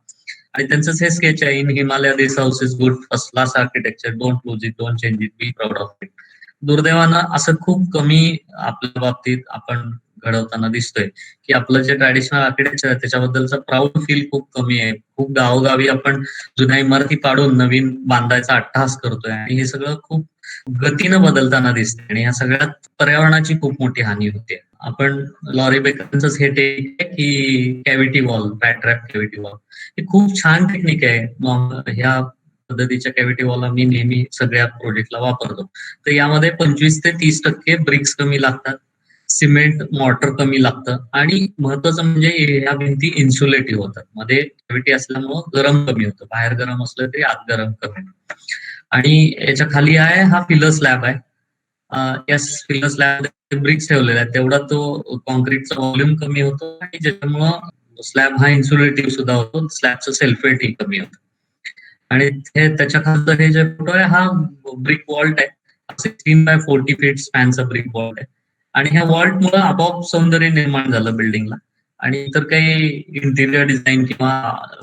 आणि त्यांचं हे स्केच आहे, in Himalaya this house is good, first class architecture, don't lose it, don't change it, be proud of it. दुर्दैवानं असं खूप कमी आपल्या बाबतीत आपण घडवताना दिसतोय की आपलं जे ट्रॅडिशनल आर्किटेक्चर आहे त्याच्याबद्दलचा प्राऊड फील खूप कमी आहे. खूप गावोगावी आपण जुन्या इमारती पाडून नवीन बांधायचा अट्टहास करतोय आणि हे सगळं खूप गतीनं बदलताना दिसतंय आणि या सगळ्यात पर्यावरणाची खूप मोठी हानी होते. आपण लॉरी बेकनच हे टेक्निक आहे की cavity wall, trap cavity wall, हे खूप छान टेक्निक आहे. ह्या पद्धतीच्या कॅव्हिटी वॉल मी नेहमी सगळ्या प्रोजेक्टला वापरतो. तर यामध्ये 25 ते 30% ब्रिक्स कमी लागतात, सिमेंट मॉर्टर कमी लागतं आणि महत्वाचं म्हणजे ह्या भिंती इन्सुलेटिव्ह होतात. मध्ये कॅव्हिटी असल्यामुळं गरम कमी होतं. बाहेर गरम असलं तरी आत गरम कमी होतं. आणि याच्या खाली आहे हा फिलर स्लॅब आहे. या फिलर स्लॅब ब्रिक्स ठेवलेल्या आहेत, तेवढा तो कॉन्क्रीटचा व्हॉल्यूम कमी होतो आणि ज्याच्यामुळं स्लॅब हा इन्सुलेटिव्ह सुद्धा होतो. स्लॅबचं सेल्फेटही कमी होतं. आणि हे त्याच्या खालचं हे जे फोटो आहे हा ब्रिक वॉल्ट आहे. 16 बाय 40 फीट स्पॅनचा ब्रिक वॉल्ट आहे आणि ह्या वॉल्ट मुळे आपोआप सौंदर्य निर्माण झालं बिल्डिंगला. आणि इतर काही इंटिरियर डिझाईन किंवा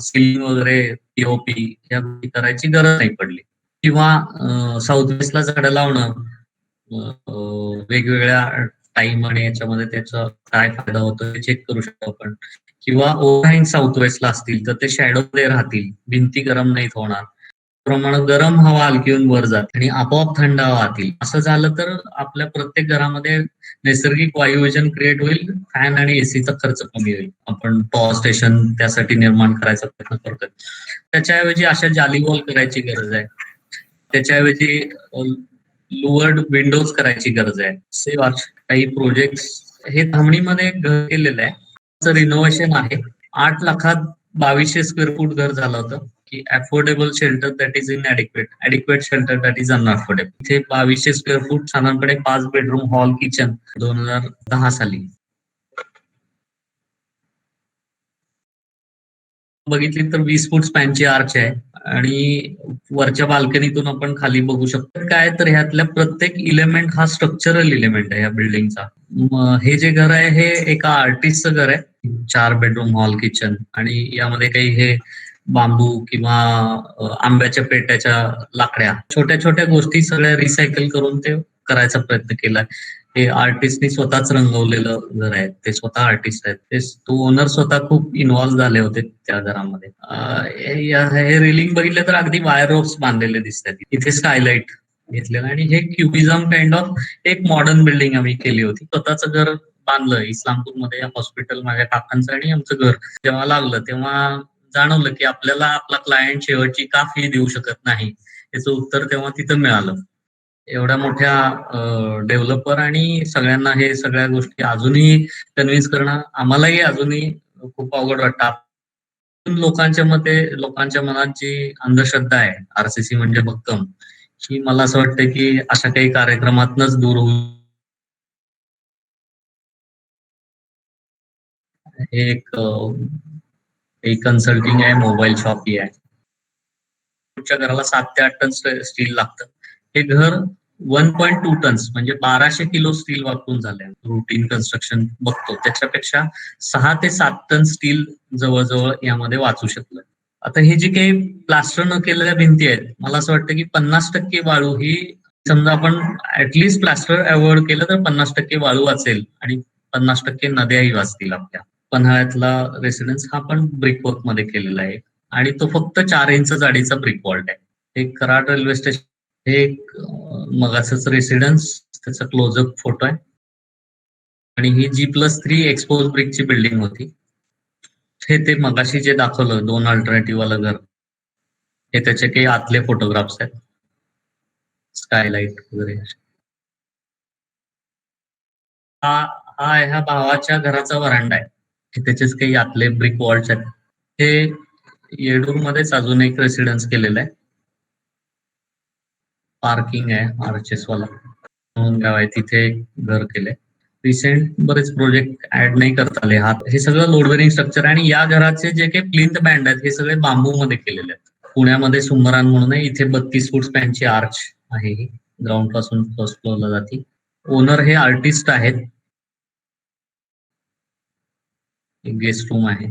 सिलिंग वगैरे पीओपी या गोष्टी करायची गरज नाही पडली. किंवा साऊथ वेस्टला झाडं लावणं, वेगवेगळ्या टाइम आणि याच्यामध्ये त्याचा काय फायदा होतो हे चेक करू शकतो आपण. किंवा ओव्हरहँग साऊथ वेस्टला असतील तर ते शॅडो मध्ये राहतील, भिंती गरम नाहीत होणार. प्रमाणात गरम हवा हलकीहून वर जाते आणि आपोआप थंड हवा आतील. असं झालं तर आपल्या प्रत्येक घरामध्ये नैसर्गिक वायुविजन क्रिएट होईल, फॅन आणि एसीचा खर्च कमी होईल. आपण पॉवर स्टेशन त्यासाठी निर्माण करायचा प्रयत्न करतोय. त्याच्याऐवजी अशा जाली वॉल करायची गरज आहे. त्याच्याऐवजी लुवर्ड विंडोज करायची गरज आहे. काही प्रोजेक्ट हे धामणीमध्ये घर केलेलं आहे, रिनोव्हेशन आहे. 8 लाखात 2200 स्क्वेअर फूट घर झालं होतं की affordable shelter that is inadequate shelter that is unaffordable. इथे 2200 स्क्वेअर फूट साधारणपणे 5 बेडरूम हॉल किचन 2010 साली बघितली तर 20 फूट स्पॅनची आर्च आहे आणि वरच्या बाल्कनीतून आपण खाली बघू शकतो. काय तर ह्यातल्या प्रत्येक इलेमेंट हा स्ट्रक्चरल इलेमेंट आहे या बिल्डिंगचा. हे जे घर आहे हे एका आर्टिस्टचं घर आहे. 4 बेडरूम हॉल किचन आणि यामध्ये काही हे बांबू किंवा आंब्याच्या पेट्याच्या लाकड्या, छोट्या छोट्या गोष्टी सगळ्या रिसायकल करून ते करायचा प्रयत्न केलाय. हे आर्टिस्टनी स्वतःच रंगवलेलं घर आहे. ते स्वतः आर्टिस्ट आहेत. तो ओनर स्वतः खूप इन्व्हॉल्व्ह झाले होते त्या घरामध्ये. हे रेलिंग बघितलं तर अगदी वायर रोप्स बांधलेले दिसतात. इथे स्कायलाइट घेतलेलं आणि हे क्युबिझम काइंड ऑफ एक मॉडर्न बिल्डिंग आम्ही केली होती. स्वतःचं घर बांधलं इस्लामपूरमध्ये. हॉस्पिटल माझ्या काकांचं आणि आमचं घर जेव्हा लागलं तेव्हा जाणवलं की आपल्याला आपला क्लायंट शेवटची का फी देऊ शकत नाही, याचं उत्तर तेव्हा तिथं मिळालं. एवढ्या मोठ्या डेव्हलपर आणि सगळ्यांना हे सगळ्या गोष्टी अजूनही कन्व्हिन्स करणं आम्हालाही अजूनही खूप अवघड वाटतं. लोकांच्या मनात जी अंधश्रद्धा आहे आरसीसी म्हणजे भक्कम, ही मला असं वाटतं की अशा काही कार्यक्रमातनच दूर होऊ. हे एक कन्सल्टिंग आहे, मोबाईल शॉप ही आहे. तुमच्या घराला 7 ते 8 टन स्टील लागतं. हे घर 1.2 टन्स म्हणजे 1200 किलो स्टील वापरून झालंय. रुटीन कन्स्ट्रक्शन बघतो त्याच्यापेक्षा 6 ते 7 टन स्टील जवळजवळ यामध्ये वाचू शकलं. आता हे जे काही प्लास्टर न केलेल्या भिंती आहेत, मला असं वाटतं की 50% वाळू ही, समजा आपण ऍटलिस्ट प्लास्टर अवॉइड केलं तर 50% वाळू वाचेल आणि 50% नद्याही वाचतील आपल्या. पन्हाळ्यातला रेसिडेन्स हा पण ब्रिक वर्क मध्ये केलेला आहे आणि तो फक्त 4 इंच जाडीचा ब्रिक वॉल्ट आहे. हे कराड रेल्वे स्टेशन, हे एक मगाचच रेसिडेन्स, त्याचा क्लोजअप फोटो आहे. आणि ही G+3 एक्सपोज ब्रिकची बिल्डिंग होती. हे ते मगाशी जे दाखवलं 2 अल्टरनेटिव्ह वाला घर, हे त्याचे काही आतले फोटोग्राफ्स आहेत. स्कायलाइट वगैरे. ह्या भावाच्या घराचा वरांडा आहे. हे त्याचेच काही आतले ब्रिक वॉल्स आहेत. हे येडूर मध्येच अजून एक रेसिडेन्स केलेला आहे. पार्किंग आहे आर्चेस वाला म्हणून गाव आहे, तिथे घर केलंय. रिसेंट बरेच प्रोजेक्ट ऍड नाही करता आले. हे सगळं लोड बेरिंग स्ट्रक्चर आणि या घराचे जे काही प्लिंथ बँड आहेत हे सगळे बांबू मध्ये केलेले आहेत. पुण्यामध्ये सुमरान म्हणून आहे, इथे 32 फूट स्पॅनची आर्च आहे. ही ग्राउंड पासून फर्स्ट फ्लोअरला जाते. ओनर हे आर्टिस्ट आहेत. एक गेस्ट रूम आहे.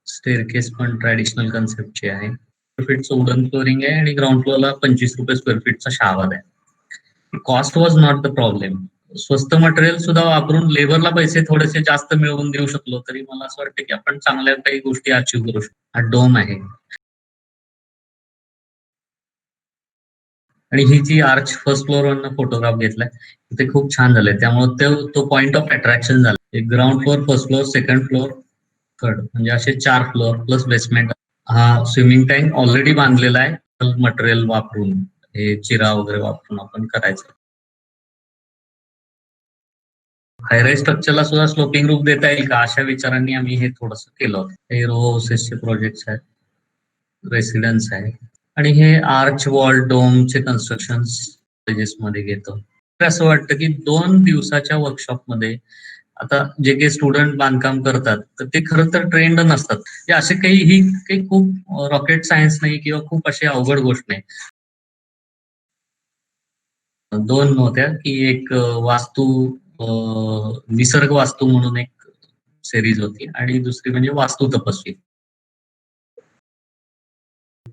स्टेअरकेस पण ट्रॅडिशनल कन्सेप्टची आहे. फीटचं वुडन फ्लोरिंग आहे आणि ग्राउंड फ्लोअरला ₹25 स्क्वेअर फीटचा शावर आहे. Cost was not the problem. स्वस्त मटेरियल सुद्धा वापरून लेबरला पैसे थोडेसे जास्त मिळवून देऊ शकलो तरी मला असं वाटतं की आपण चांगल्या काही गोष्टी अचीव्ह करू शकतो. हा डोम आहे आणि ही जी आर्च फर्स्ट फ्लोअर वरनं फोटोग्राफ घेतलाय ते खूप छान झालंय. त्यामुळे तो पॉइंट ऑफ अट्रॅक्शन झाला. एक ground floor, first floor, second floor, third म्हणजे असे 4 फ्लोअर प्लस बेसमेंट. हा स्विमिंग टँक ऑलरेडी बांधलेला आहे मटेरियल वापरून, हे चिरा वगैरे वापरून आपण करायचं. हायराईज स्ट्रक्चरला सुद्धा स्लोपिंग रूप देता येईल का अशा विचारांनी आम्ही हे थोडस केलं होतं. हे रो हाऊसेसचे प्रोजेक्ट्स आहेत, रेसिडेन्स आहे आणि हे आर्च वॉल डोमचे कन्स्ट्रक्शन मध्ये घेतो. असं वाटतं की 2 दिवसाच्या वर्कशॉपमध्ये आता जे काही स्टुडंट बांधकाम करतात तर ते खरं तर ट्रेंड नसतात. हे असे ही काही खूप रॉकेट सायन्स नाही किंवा खूप अशी अवघड गोष्ट नाही. 2 होत्या की एक वास्तू, निसर्ग वास्तू म्हणून एक सिरीज होती आणि दुसरी म्हणजे वास्तू तपस्वी.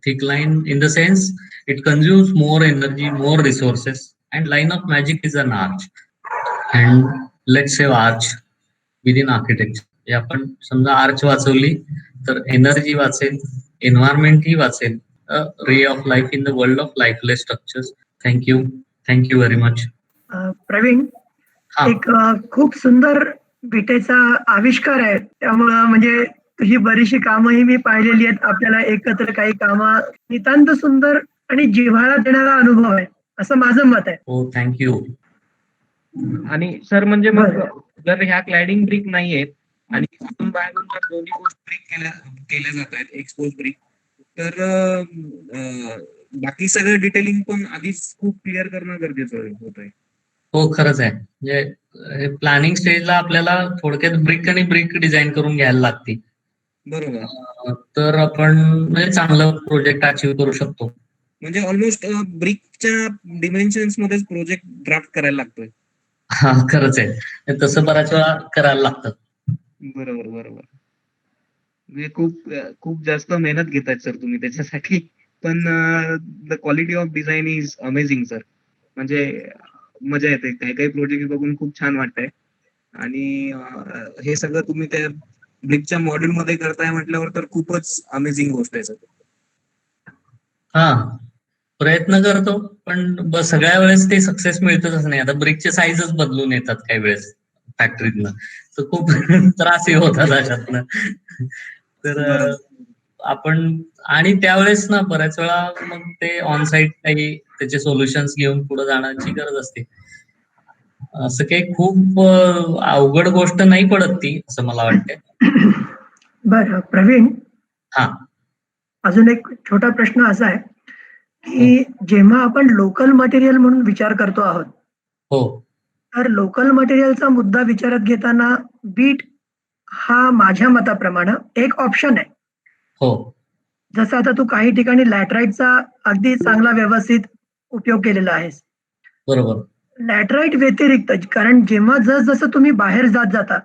Thick line in the sense it consumes more energy, more resources and line of magic is an arch and let's save arch within architecture. आपण समजा आर्च वाचवली तर एनर्जी वाचेल, एन्व्हायरमेंट ही वाचेल, ray of life in the world of lifeless structures. Thank you very much. Praveen, एक खूप सुंदर विटेचा आविष्कार आहे. त्यामुळं म्हणजे तुझी बरीचशी कामंही मी पाहिलेली आहेत. आपल्याला एकत्र काही कामं नितांत सुंदर आणि जिव्हाळा देणारा अनुभव आहे असं माझं मत आहे. हो, थँक्यू. आणि सर म्हणजे मग जर ह्या क्लॅडिंग ब्रिक नाहीयेत आणि आपण बाहेरून जर दोन्ही गोष्ट ब्रिक केल्या जात आहेत, एक्सपोज ब्रिक, तर बाकी सगळं डिटेलिंग पण आधीच खूप क्लिअर करणं गरजेचं होत आहे. हो, खरंच आहे. म्हणजे प्लॅनिंग स्टेजला आपल्याला थोडक्यात ब्रिक आणि ब्रिक डिझाईन करून घ्यायला लागते. बरोबर. तर आपण म्हणजे चांगलं प्रोजेक्ट अचीव्ह करू शकतो. म्हणजे ऑलमोस्ट ब्रिकच्या डिमेन्शन्स मध्येच प्रोजेक्ट ड्राफ्ट करायला लागतोय. हा, खरंच आहे. तसं बऱ्याच वेळा करायला लागतं. बरोबर. म्हणजे खूप जास्त मेहनत घेतायत सर तुम्ही त्याच्यासाठी. पण the quality of design is amazing sir. म्हणजे मजा येते. काही प्रोजेक्ट बघून खूप छान वाटतंय. आणि हे सगळं तुम्ही त्या ब्रिकच्या मॉड्यूल मध्ये करताय म्हटल्यावर तर खूपच अमेझिंग गोष्ट आहे सर. हा, प्रयत्न करतो पण सगळ्या वेळेस ते सक्सेस मिळतच नाही. आता ब्रिकचे साईजच बदलून येतात काही वेळेस फॅक्टरीतनं, तर खूप त्रासही होतात अशातनं. तर आपण आणि त्यावेळेस ना बऱ्याच वेळा मग ते ऑन साईट काही त्याचे सोल्युशन्स घेऊन पुढे जाण्याची गरज असते. असं काही खूप अवघड गोष्ट नाही पडत ती, असं मला वाटतंय. बरं प्रवीण, हा, अजून एक छोटा प्रश्न असा आहे की जेव्हा आपण लोकल मटेरियल म्हणून विचार करतो आहोत, हो, तर लोकल मटेरियलचा मुद्दा विचारात घेताना बीट हा माझ्या मताप्रमाणे एक ऑप्शन आहे. हो, जसं आता तू काही ठिकाणी लॅटराईटचा अगदी चांगला व्यवस्थित उपयोग केलेला आहेस. बरोबर. लॅटराईट व्यतिरिक्त, कारण जेव्हा जसं तुम्ही बाहेर जाता,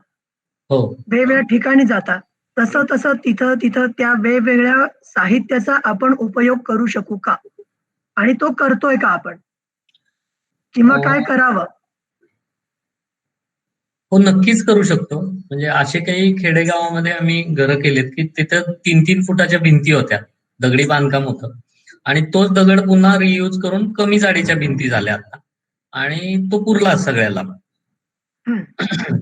हो, वेगवेगळ्या ठिकाणी जाता, तसं तिथं त्या वेगवेगळ्या साहित्याचा आपण उपयोग करू शकू का, आणि तो करतोय का आपण, किंवा काय करावं? हो, नक्कीच करू शकतो. म्हणजे असे काही खेडेगावामध्ये आम्ही घरं केलीत की तिथं 3-3 फुटाच्या भिंती होत्या, दगडी बांधकाम होतं आणि तोच दगड पुन्हा रियूज करून कमी जाडीच्या भिंती झाल्या आता आणि तो पुरला सगळ्याला.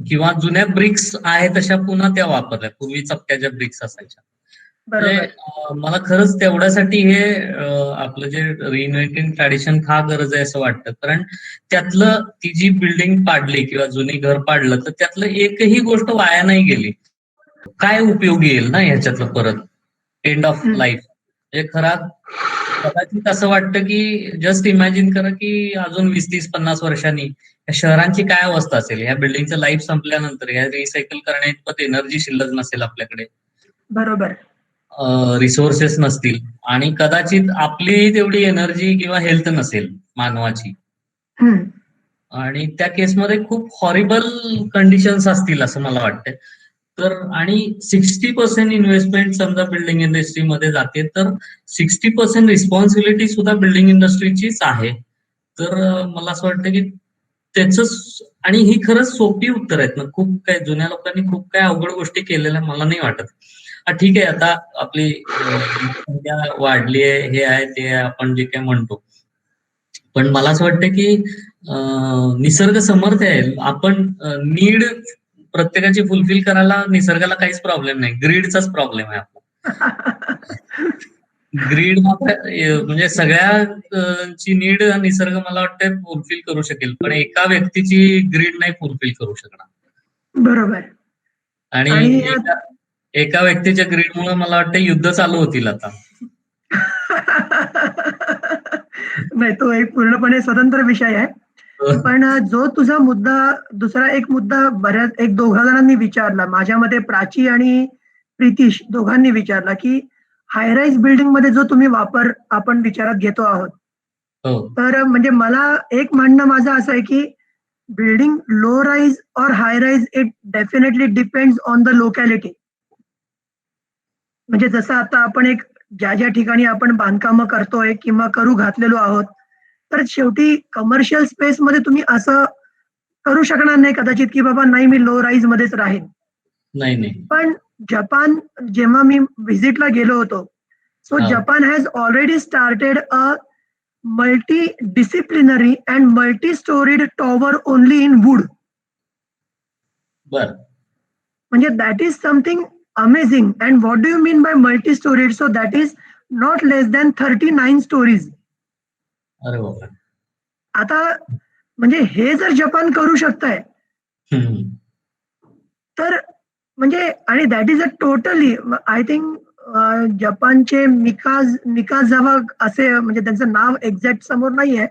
किंवा जुन्या ब्रिक्स आहेत तशा पुन्हा त्या वापरल्या. पूर्वी चपट्याच्या ब्रिक्स असायच्या. म्हणजे मला खरंच तेवढ्यासाठी हे आपलं जे रिइन्व्हेंटिंग ट्रॅडिशन का गरज आहे असं वाटतं. कारण त्यातलं ती जी बिल्डिंग पाडली किंवा जुनी घर पाडलं तर त्यातलं एकही गोष्ट वाया नाही गेली. काय उपयोगी येईल ना ह्याच्यातलं परत एंड ऑफ लाईफ. म्हणजे कदाचित असं वाटतं की जस्ट इमॅजिन करा की अजून 20-30-50 वर्षांनी या शहरांची काय अवस्था असेल. या बिल्डिंगचं लाईफ संपल्यानंतर या रिसायकल करण्याइतपत एनर्जी शिल्लक नसेल आपल्याकडे, बरोबर. रिसोर्सेस नसतील आणि कदाचित आपली तेवढी एनर्जी किंवा हेल्थ नसेल मानवाची. आणि त्या केसमध्ये खूप हॉरिबल कंडिशन्स असतील असं मला वाटतंय. तर आणि 60% इन्व्हेस्टमेंट समजा बिल्डिंग इंडस्ट्रीमध्ये जाते तर 60% रिस्पॉन्सिबिलिटी सुद्धा बिल्डिंग इंडस्ट्रीचीच आहे. तर मला असं वाटतं की त्याच आणि ही खरंच सोपी उत्तर आहेत ना. खूप काय जुन्या लोकांनी खूप काय अवघड गोष्टी केलेल्या मला नाही वाटत. ठीक आहे, आता आपली लोकसंख्या वाढली आहे, हे आहे ते आहे, आपण जे काय म्हणतो. पण मला असं वाटतं की निसर्ग समर्थ आहे. आपण नीड प्रत्येकाची फुलफिल करायला निसर्गाला काहीच प्रॉब्लेम नाही. ग्रीडचाच प्रॉब्लेम आहे आपला. ग्रीड मात्र म्हणजे सगळ्याची नीड निसर्ग मला वाटतं फुलफिल करू शकेल, पण एका व्यक्तीची ग्रीड नाही फुलफिल करू शकणार. बरोबर. आणि आणि एका व्यक्तीच्या ग्रीडमुळे मला वाटतं युद्ध चालू होतील आता. नाही, तो एक पूर्णपणे स्वतंत्र विषय आहे. पण जो तुझा मुद्दा, दुसरा एक मुद्दा बऱ्याच एक दोघा जणांनी विचारला, माझ्या मते प्राची आणि प्रितीश दोघांनी विचारला, की हायराईज बिल्डिंग मध्ये जो तुम्ही वापर आपण विचारात घेतो आहोत, हो, तर म्हणजे मला एक म्हणणं माझं असं आहे की building low rise or high rise it definitely depends on the locality. म्हणजे जसं आता आपण एक ज्या ज्या ठिकाणी आपण बांधकामं करतोय किंवा करू घातलेलो आहोत, तर शेवटी कमर्शियल स्पेस मध्ये तुम्ही असं करू शकणार नाही कदाचित की बाबा नाही मी लो राईज मध्येच राहीन. नाही नाही. पण जपान जेव्हा मी व्हिजिटला गेलो होतो, सो हा, Japan has already started a multi disciplinary and multi storeyed tower only in wood. बर. म्हणजे that is something amazing. And what do you mean by multi storeyed? So that is not less than 39 storeys. अरे बाबा. आता म्हणजे हे जर Japan करू शकतंय, हम्म. तर म्हणजे आणि that is a totally I think जपानचे मिकाजावा असे, म्हणजे त्यांचं नाव एक्झॅक्ट समोर नाहीये,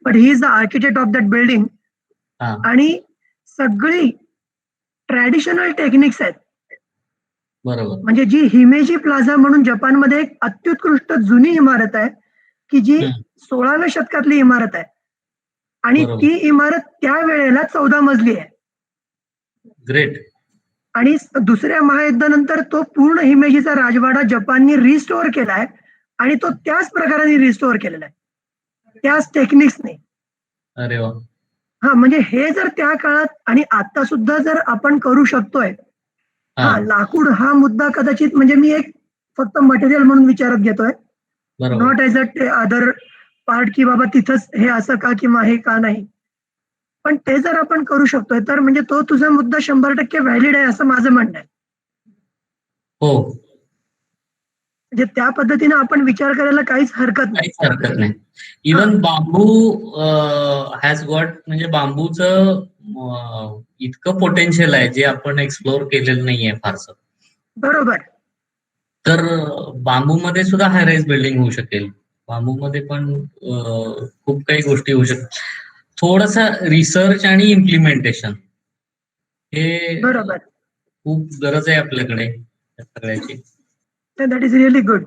but he is the architect of that building. हा, आणि सगळी ट्रॅडिशनल टेक्निक्स आहेत. बरोबर. म्हणजे जी हिमेजी प्लाझा म्हणून जपानमध्ये एक अत्युत्कृष्ट जुनी इमारत आहे, की जी हम्म, 16व्या शतकातली इमारत आहे. आणि बरोबर. ती इमारत त्या वेळेला 14 मजली आहे. ग्रेट. आणि दुसऱ्या महायुद्धानंतर तो पूर्ण हिमेजीचा राजवाडा जपानने रिस्टोअर केलाय आणि तो त्याच प्रकाराने रिस्टोअर केलेला आहे, त्याच टेक्निक्सने. अरे वा. हा, म्हणजे हे जर त्या काळात आणि आता सुद्धा जर आपण करू शकतोय. हा, हा, लाकूड हा मुद्दा कदाचित म्हणजे मी एक फक्त मटेरियल म्हणून विचारात घेतोय, बरोबर. Not as a other part की बाबा तिथंच हे असं का किंवा हे का नाही. पण ते जर आपण करू शकतोय तर म्हणजे तो तुझा मुद्दा 100% व्हॅलिड आहे असं माझं म्हणणं आहे. हो, म्हणजे त्या पद्धतीने आपण विचार करायला काहीच हरकत नाही. काहीच हरकत नाही. हा, इवन बांबू हॅज गॉट, म्हणजे बांबूचं इतकं पोटेन्शियल आहे जे आपण एक्सप्लोर केलेलं नाहीये फारसं. बरोबर. तर बांबूमध्ये सुद्धा हाय राईज बिल्डिंग होऊ शकेल. बांबूमध्ये पण खूप काही गोष्टी होऊ शकतात. थोडासा रिसर्च आणि इम्प्लिमेंटेशन हे बरोबर. खूप गरज आहे आपल्याकडे या सगळ्याची. That is really good.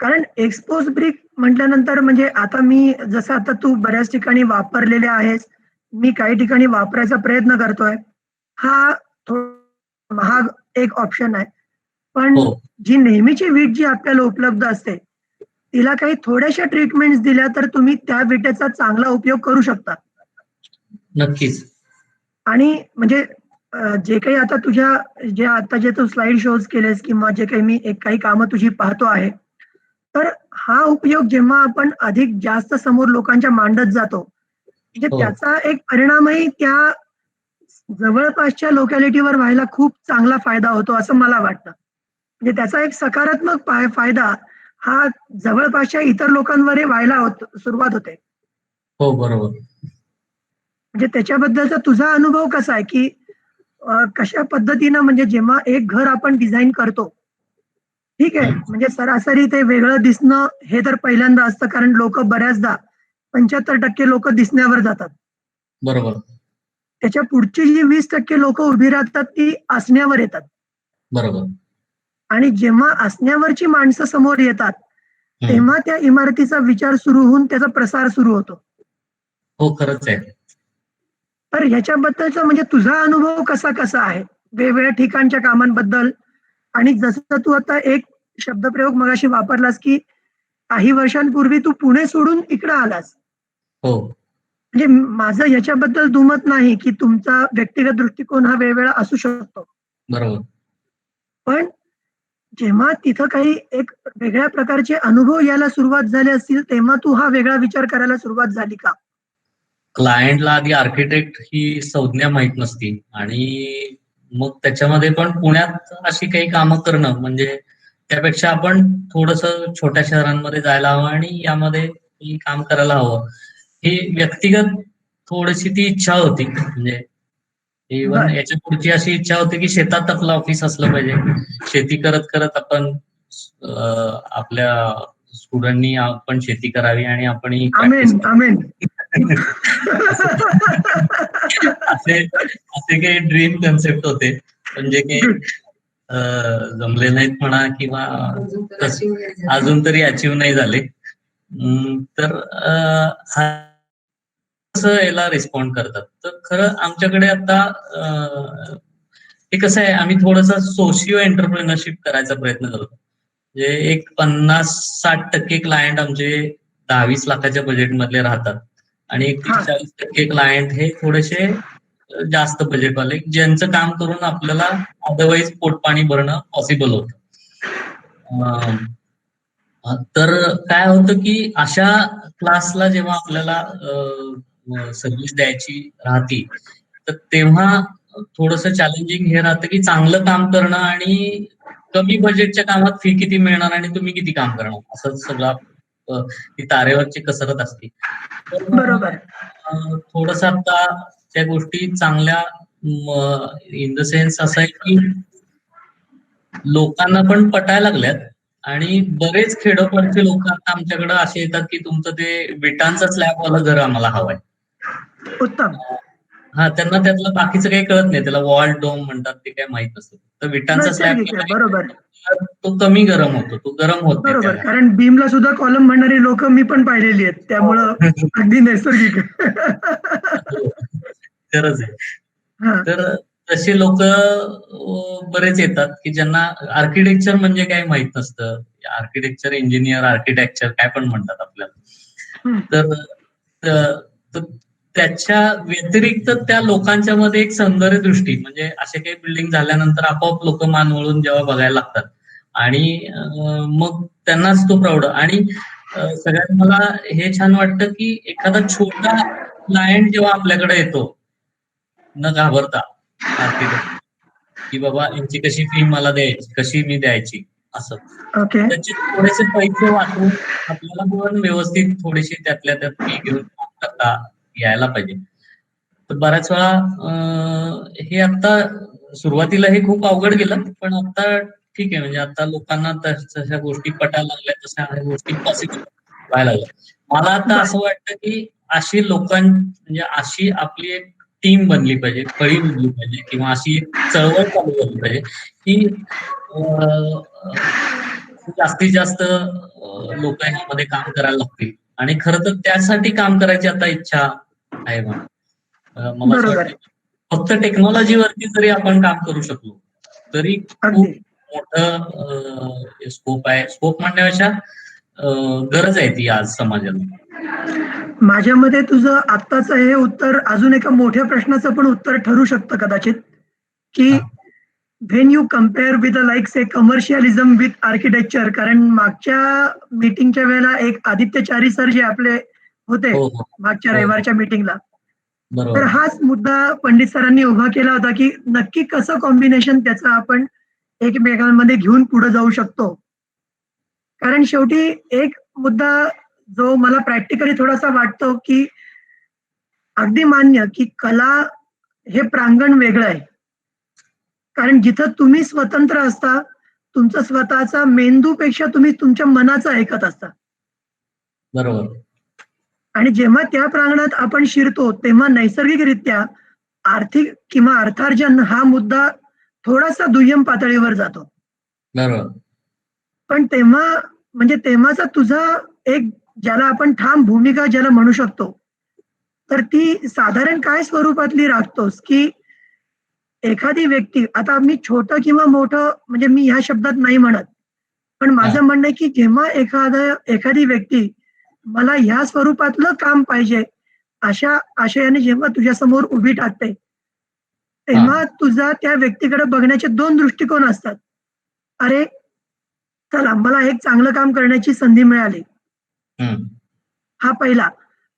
कारण एक्सपोज ब्रिक म्हटल्यानंतर म्हणजे आता मी जसं आता तू बऱ्याच ठिकाणी वापरलेले आहेस, मी काही ठिकाणी वापरायचा प्रयत्न करतोय. हा थोडा महाग एक ऑप्शन आहे. पण हो, जी नेहमीची वीट जी आपल्याला उपलब्ध असते, तिला काही थोड्याशा ट्रीटमेंट्स दिल्या तर तुम्ही त्या विटेचा चांगला उपयोग करू शकता. नक्कीच. आणि म्हणजे जे काही आता तुझ्या जे तू स्लाइड शोज केलेस किंवा जे काही मी काही कामं तुझी पाहतो आहे, तर हा उपयोग जेव्हा आपण अधिक जास्त समोर लोकांच्या मांडत जातो, म्हणजे हो, त्याचा एक परिणामही त्या जवळपासच्या लोकॅलिटीवर व्हायला खूप चांगला फायदा होतो असं मला वाटतं. म्हणजे त्याचा एक सकारात्मक फायदा हा जवळपासच्या इतर लोकांवरही व्हायला सुरुवात होते. हो, बरोबर. म्हणजे त्याच्याबद्दलचा तुझा अनुभव कसा आहे, की कशा पद्धतीनं म्हणजे जेव्हा एक घर आपण डिझाईन करतो, ठीक आहे, हं, म्हणजे सरासरी ते वेगळं दिसणं हे तर पहिल्यांदा असतं, कारण लोक बऱ्याचदा 75% लोक दिसण्यावर जातात. बरोबर, त्याच्या पुढची जी 20% लोक उभी राहतात ती असण्यावर येतात. बरोबर. आणि जेव्हा असण्यावरची माणसं समोर येतात, हं. तेव्हा त्या इमारतीचा विचार सुरू होऊन त्याचा प्रसार सुरू होतो. हो, खरंच आहे. तर ह्याच्याबद्दलचा म्हणजे तुझा अनुभव कसा कसा आहे वेगवेगळ्या ठिकाणच्या कामांबद्दल? आणि जसं तू आता एक शब्दप्रयोग मगाशी वापरलास, की काही वर्षांपूर्वी तू पुणे सोडून इकडे आलास. हो, म्हणजे माझं याच्याबद्दल दुमत नाही की तुमचा व्यक्तिगत दृष्टिकोन हा वेगवेगळा असू शकतो, बरोबर. पण जेव्हा तिथं काही एक वेगळ्या प्रकारचे अनुभव यायला सुरुवात झाली असतील तेव्हा तू हा वेगळा विचार करायला सुरुवात झाली का? क्लायंटला आधी आर्किटेक्ट ही संज्ञा माहित नसती आणि मग त्याच्यामध्ये पण पुण्यात अशी काही कामं करणं म्हणजे त्यापेक्षा आपण थोडस छोट्या शहरांमध्ये जायला हवं आणि यामध्ये ही काम करायला हवं. ही व्यक्तिगत थोडीशी ती इच्छा होती. म्हणजे इव्हन बर. याच्या पुढची अशी इच्छा होती की शेतात आपलं ऑफिस असलं पाहिजे. शेती करत करत आपण आपल्या स्टुडंटनी आपण शेती करावी आणि आपण ही प्रॅक्टिस आमेन आमेन. असे असे असे काही ड्रीम कन्सेप्ट होते पण जे काही गुड. जमले नाहीत म्हणा किंवा अजून तरी अचीव नाही झाले. तर हा कसं याला रिस्पॉन्ड करतात तर खरं आमच्याकडे आता हे कसं आहे आम्ही थोडंसं सोशिओ एंटरप्रेनरशिप करायचा प्रयत्न करतो. म्हणजे एक 50-60% क्लायंट आमचे 10-20 लाखाच्या बजेट मधले राहतात आणि एक हा 30-40% क्लायंट हे थोडेसे जास्त बजेटवाले ज्यांचं काम करून आपल्याला अदरवाईज पोटपाणी भरणं पॉसिबल होतं. तर काय होतं की अशा क्लासला जेव्हा आपल्याला सर्व्हिस द्यायची राहती तर तेव्हा थोडंसं चॅलेंजिंग हे राहतं की चांगलं काम करणं आणि कमी बजेटच्या कामात फी किती मिळणार आणि तुम्ही किती काम करणार असं सगळा ती तारेवरची कसरत असते. तर बरोबर. थोडस आता त्या गोष्टी चांगल्या इन द सेन्स असं आहे की लोकांना पण पटायला लागल्यात आणि बरेच खेडोपाडचे लोक आता आमच्याकडे असे येतात की तुमचं ते विटांचं स्लॅबवालं घर आम्हाला हवंय. उत्तम. हा त्यांना त्यातलं बाकीचं काही कळत नाही त्याला वॉल डोम म्हणतात ते काय माहित नसतं. तर विटांचा स्लॅब नैसर्गिक आहे. बरोबर तो कमी गरम होतो तो गरम होत नाही बरोबर. त्याला. कारण बीमला सुद्धा कॉलम म्हणणारी लोक मी पण पाहिलेली आहेत त्यामुळं अगदी नैसर्गिक आहे. खरंच आहे. हा तर तसे लोक बरेच येतात की ज्यांना आर्किटेक्चर म्हणजे काय माहित नसतं. आर्किटेक्चर इंजिनियर आर्किटेक्चर काय पण म्हणतात आपल्याला. हम्म. तर तर त्याच्या व्यतिरिक्त त्या लोकांच्या मध्ये एक सौंदर्य दृष्टी म्हणजे असे काही बिल्डिंग झाल्यानंतर आपोआप लोक मान वळून जेव्हा बघायला लागतात आणि मग त्यांनाच तो प्राऊड आणि सगळ्यात मला हे छान वाटतं की एखादा छोटा क्लायंट जेव्हा आपल्याकडे येतो न घाबरता आर्किटेक्ट की बाबा यांची कशी फी मला द्यायची कशी मी द्यायची असं ओके. त्याचे थोडेसे पैसे वाचवून आपल्याला पण व्यवस्थित थोडीशी त्यातल्या त्यात फी घेऊन काम करता यायला पाहिजे. तर बऱ्याच वेळा हे आता सुरुवातीला हे खूप अवघड गेलं पण आता ठीक आहे म्हणजे आता लोकांना तशा गोष्टी पटायला लागल्या तशा गोष्टी पॉसिबल व्हायला लागल्या. मला आता बर. असं वाटतं की अशी म्हणजे अशी आपली एक टीम बनली पाहिजे फळी बनली पाहिजे किंवा अशी एक चळवळ चालू झाली पाहिजे की जास्तीत जास्त लोक ह्यामध्ये काम करायला लागतील आणि खरं तर त्यासाठी काम करायची आता इच्छा आहे मला. मला असं बरोबर. वाटतं फक्त टेक्नॉलॉजीवरती जरी आपण काम करू शकलो तरी अगदी. खूप मोठं स्कोप आहे. स्कोप म्हणण्यापेक्षा गरज आहे ती आज समाजाला. माझ्या मते तुझं आत्ताचं हे उत्तर अजून एका मोठ्या प्रश्नाचं पण उत्तर ठरू शकतं कदाचित की हा. When you compare with like say commercialism with architecture. कारण मागच्या मीटिंगच्या वेळेला एक आदित्यचारी सर जे आपले होते हो हो मागच्या हो हो रविवारच्या मीटिंगला, तर बरोबर. हाच मुद्दा पंडित सरांनी उभा केला होता की नक्की कसं कॉम्बिनेशन त्याचं आपण एकमेकांमध्ये घेऊन पुढे जाऊ शकतो. कारण शेवटी एक मुद्दा जो मला प्रॅक्टिकली थोडासा वाटतो की अगदी मान्य की कला हे प्रांगण वेगळं आहे. कारण जिथं तुम्ही स्वतंत्र असता, तुमचा स्वतःचा मेंदूपेक्षा तुम्ही तुमच्या मनाचं ऐकत असता बरोबर. आणि जेव्हा त्या प्रांगणात आपण शिरतो तेव्हा नैसर्गिकरित्या आर्थिक किंवा अर्थार्जन हा मुद्दा थोडासा दुय्यम पातळीवर जातो. बरोबर. पण तेव्हा म्हणजे तेव्हाचा तुझा एक ज्याला आपण ठाम भूमिका ज्याला म्हणू शकतो, तर ती साधारण काय स्वरूपातली राखतोस की एखादी व्यक्ती आता मी छोटं किंवा मोठं म्हणजे मी ह्या शब्दात नाही म्हणत, पण हा. माझं म्हणणं आहे की जेव्हा एखादी व्यक्ती मला ह्या स्वरूपातलं काम पाहिजे अशा आशयाने जेव्हा तुझ्या समोर उभी टाकते तेव्हा तुझा त्या व्यक्तीकडे बघण्याचे 2 दृष्टिकोन असतात. अरे चला, मला एक चांगलं काम करण्याची संधी मिळाली, हा पहिला.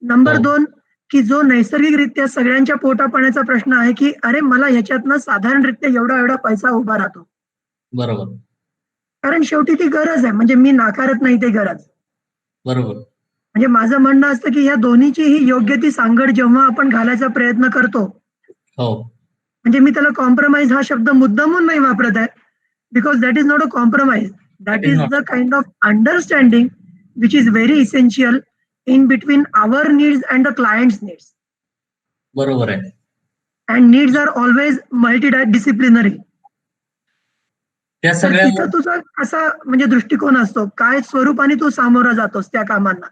नंबर हो. 2, की जो नैसर्गिकरित्या सगळ्यांच्या पोटापाण्याचा प्रश्न आहे, की अरे मला ह्याच्यातनं साधारणरित्या एवढा एवढा पैसा उभा राहतो. बरोबर. कारण शेवटी ती गरज आहे, म्हणजे मी नाकारत नाही ते गरज. बरोबर. म्हणजे माझं म्हणणं असतं, की ह्या दोन्हीचीही योग्य ती सांगड जेव्हा आपण घालायचा प्रयत्न करतो, हो. म्हणजे मी त्याला कॉम्प्रोमाइज हा शब्द मुद्दामून नाही वापरत आहे, because that is not a compromise. That is is not. The kind of understanding which is very essential in between our needs and the clients needs. बरोबर आहे. And needs are always multi disciplinary. त्या तर सगळ्या तिथं तुझा कसा म्हणजे दृष्टिकोन असतो, काय स्वरूपाने तू सामोरा जातोस त्या कामांना?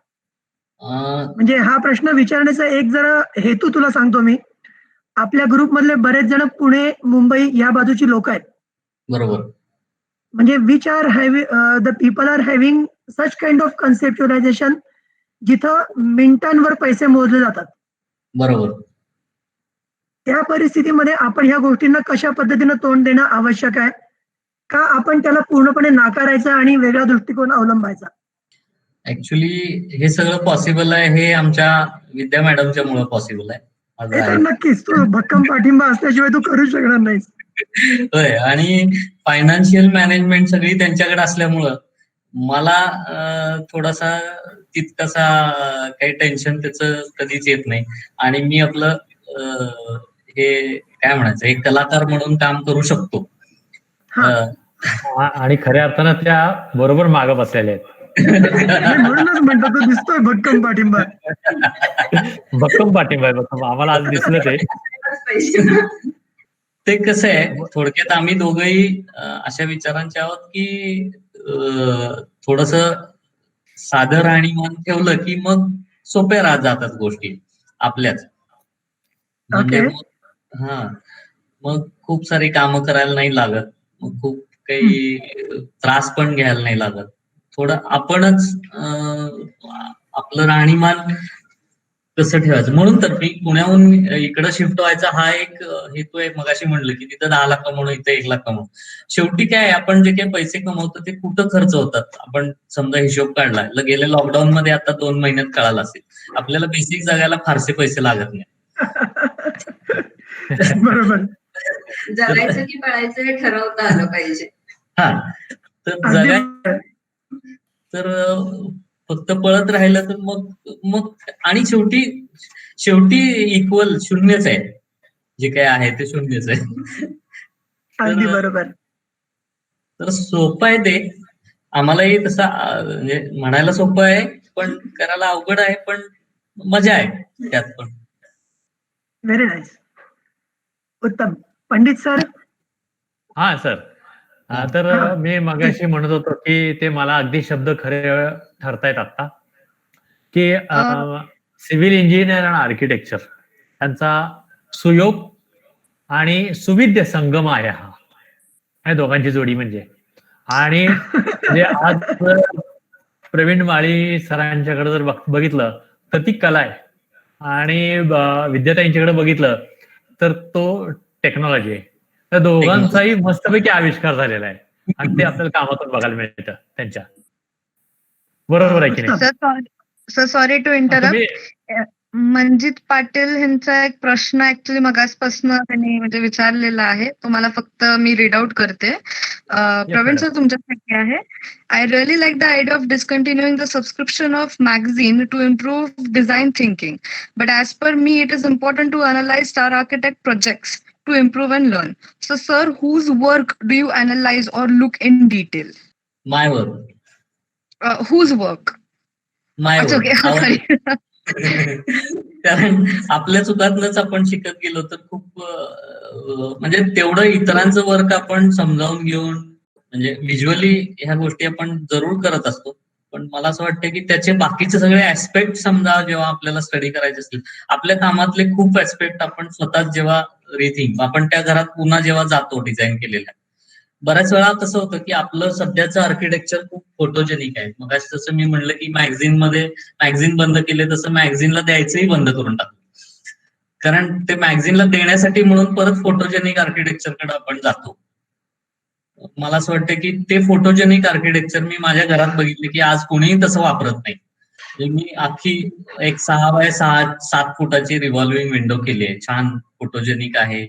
म्हणजे हा प्रश्न विचारण्याचा एक जरा हेतू तुला सांगतो मी. आपल्या ग्रुपमधले बरेच जण पुणे, मुंबई या बाजूची लोक आहेत. बरोबर. म्हणजे which are the people are having such kind of conceptualisation जिथं मिनिटांवर पैसे मोजले जातात. बरोबर. त्या परिस्थितीमध्ये आपण ह्या गोष्टींना कशा पद्धतीनं तोंड देणं आवश्यक आहे, का आपण त्याला पूर्णपणे नाकारायचं आणि वेगळा दृष्टिकोन अवलंबायचा? ऍक्च्युली हे सगळं पॉसिबल आहे, हे आमच्या विद्या मॅडमच्या मुळे पॉसिबल आहे. हे माझं तर आहे. नक्कीच, तू भक्कम पाठिंबा असल्याशिवाय तू करू शकणार नाहीस. होय. आणि फायनान्शियल मॅनेजमेंट सगळी त्यांच्याकडे असल्यामुळं मला थोडासा तितकासा काही टेन्शन त्याचं कधीच येत नाही. आणि मी आपलं हे काय म्हणायचं, एक कलाकार म्हणून काम करू शकतो. हा. आणि खऱ्या अर्थानं त्या बरोबर मागं बसलेल्या आहेत. मी म्हणूनच म्हणतो, तो दिसतोय भक्कम पाठिंबा. भक्कम पाठिंबा आहे. भक्कम आम्हाला आज दिसलं ते. ते कसं आहे, थोडक्यात आम्ही दोघंही अशा विचारांचे आहोत की थोडस साधं राहणीमान ठेवलं की मग सोप्या राहत जातात गोष्टी आपल्याच. म्हणजे ओके. मग खूप सारी कामं करायला नाही लागत. मग खूप काही त्रास पण घ्यायला नाही लागत. थोडं आपणच आपलं राहणीमान कसं ठेवायचं. म्हणून तर मी पुण्याहून इकडं शिफ्ट व्हायचा हा एक हेतू आहे. मगाशी म्हणलं की तिथं 10 लाख कमवणं, इथं 1 लाख कमवणं. शेवटी काय आहे, आपण जे काही पैसे कमवतो ते कुठं खर्च होतात, आपण समजा हिशोब काढला, गेल्या लॉकडाऊन मध्ये आता 2 महिन्यात कळाला असेल, आपल्याला बेसिक जगायला फारसे पैसे लागत नाही. बरोबर. जगायचं की पळायचं हे ठरवता आलं पाहिजे. हा, तर अगदी जगाय बरोबर. तर फक्त पळत राहिलं तर मग आणि शेवटी इक्वल शून्यच आहे. जे काय आहे ते शून्यच आहे. अगदी बरोबर. तर सोपं आहे ते. आम्हालाही तसं म्हणजे म्हणायला सोपं आहे, पण करायला अवघड आहे, पण मजा आहे त्यात पण. Very nice. उत्तम. पंडित सर. हा सर. तर मी मगाशी म्हणत होतो की ते मला अगदी शब्द खरे ठरतायत आता, की सिव्हिल इंजिनियर आणि आर्किटेक्चर यांचा सुयोग आणि सुविद्य संगम आहे हा. या दोघांची जोडी म्हणजे. आणि म्हणजे आज प्रवीण माळी सरांच्याकडे जर बघितलं तर ती कला आहे, आणि विद्याताईंच्याकडे बघितलं तर तो टेक्नॉलॉजी आहे. त्या दोघांचाही मस्तपैकी आविष्कार झालेला आहे, आणि ते आपल्याला कामातून बघायला मिळतं त्यांच्या. बरोबर आहे की नाही? Sir sorry to interrupt. Manjit Patil यांचा एक प्रश्न ऍक्च्युली मगासपासून त्यांनी म्हणजे विचारलेला आहे, तुम्हाला फक्त मी रीड आउट करते. प्रवीण सर तुमच्यासाठी आहे. I really like the idea of discontinuing the subscription of magazine to improve design thinking, but as per me it is important to analyse star architect projects to improve and learn. So sir, whose work do you analyze or look in detail? My work. Whose work? My Achha, work. okay. Sorry. कारण आपल्या चुकातनच आपण शिकत गेलो तर खूप म्हणजे तेवढं इतरांचं work आपण समजावून घेऊन, म्हणजे व्हिज्युअली ह्या गोष्टी आपण जरूर करत असतो, पण मला असं वाटतं की त्याचे बाकीचे सगळे ऍस्पेक्ट समजा जेव्हा आपल्याला स्टडी करायचे असतील, आपल्या कामातले खूप ऍस्पेक्ट आपण स्वतःच जेव्हा रिथिंक, आपण त्या घरात पुन्हा जेव्हा जातो डिझाईन केलेल्या, बऱ्याच वेळा कसं होतं की आपलं सध्याचं आर्किटेक्चर खूप फोटोजेनिक आहे. मग जसं मी म्हणलं की मॅगझिन बंद केले, तसं मॅगझिनला द्यायचंही बंद करून टाकलं. कारण ते मॅगझिनला देण्यासाठी म्हणून परत फोटोजेनिक आर्किटेक्चरकडे आपण जातो. मला असं वाटतं की ते फोटोजेनिक आर्किटेक्चर मी माझ्या घरात बघितले की आज कोणीही तसं वापरत नाही. म्हणजे मी अख्खी एक 6 बाय 7 फुटाची रिव्हॉल्विंग विंडो केली आहे, छान फोटोजेनिक आहे,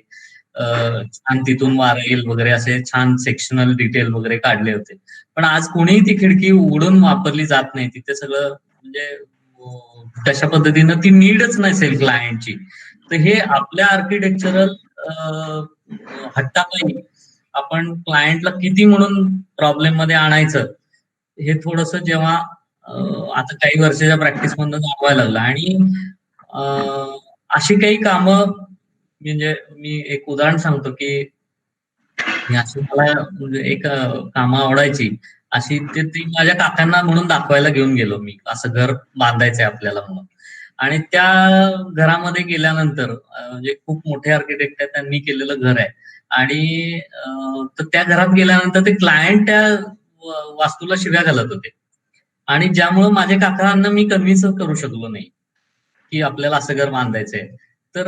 छान तिथून वारा येईल वगैरे असे छान सेक्शनल डिटेल वगैरे काढले होते. पण आज कोणीही ती खिडकी उघडून वापरली जात नाही. तिथे सगळं म्हणजे तशा पद्धतीनं ती नीडच नसेल क्लायंटची. तर हे आपल्या आर्किटेक्चरल हट्टापायी आपण क्लायंटला किती म्हणून प्रॉब्लेम मध्ये आणायचं हे थोडस जेव्हा आता काही वर्षाच्या प्रॅक्टिस मधून जाणवायला लागलं. आणि अशी काही कामं म्हणजे मी एक उदाहरण सांगतो की अशी मला म्हणजे एक कामं आवडायची अशी ती माझ्या काकांना म्हणून दाखवायला घेऊन गेलो मी, असं घर बांधायचंय आपल्याला म्हणून. आणि त्या घरामध्ये गेल्यानंतर म्हणजे खूप मोठे आर्किटेक्ट आहेत, त्यांनी केलेलं घर आहे. आणि तर त्या घरात गेल्यानंतर ते क्लायंट त्या वास्तूला शिव्या घालत होते. आणि ज्यामुळं माझ्या काकांना मी कन्व्हिन्स करू शकलो नाही की आपल्याला असं घर बांधायचंय. तर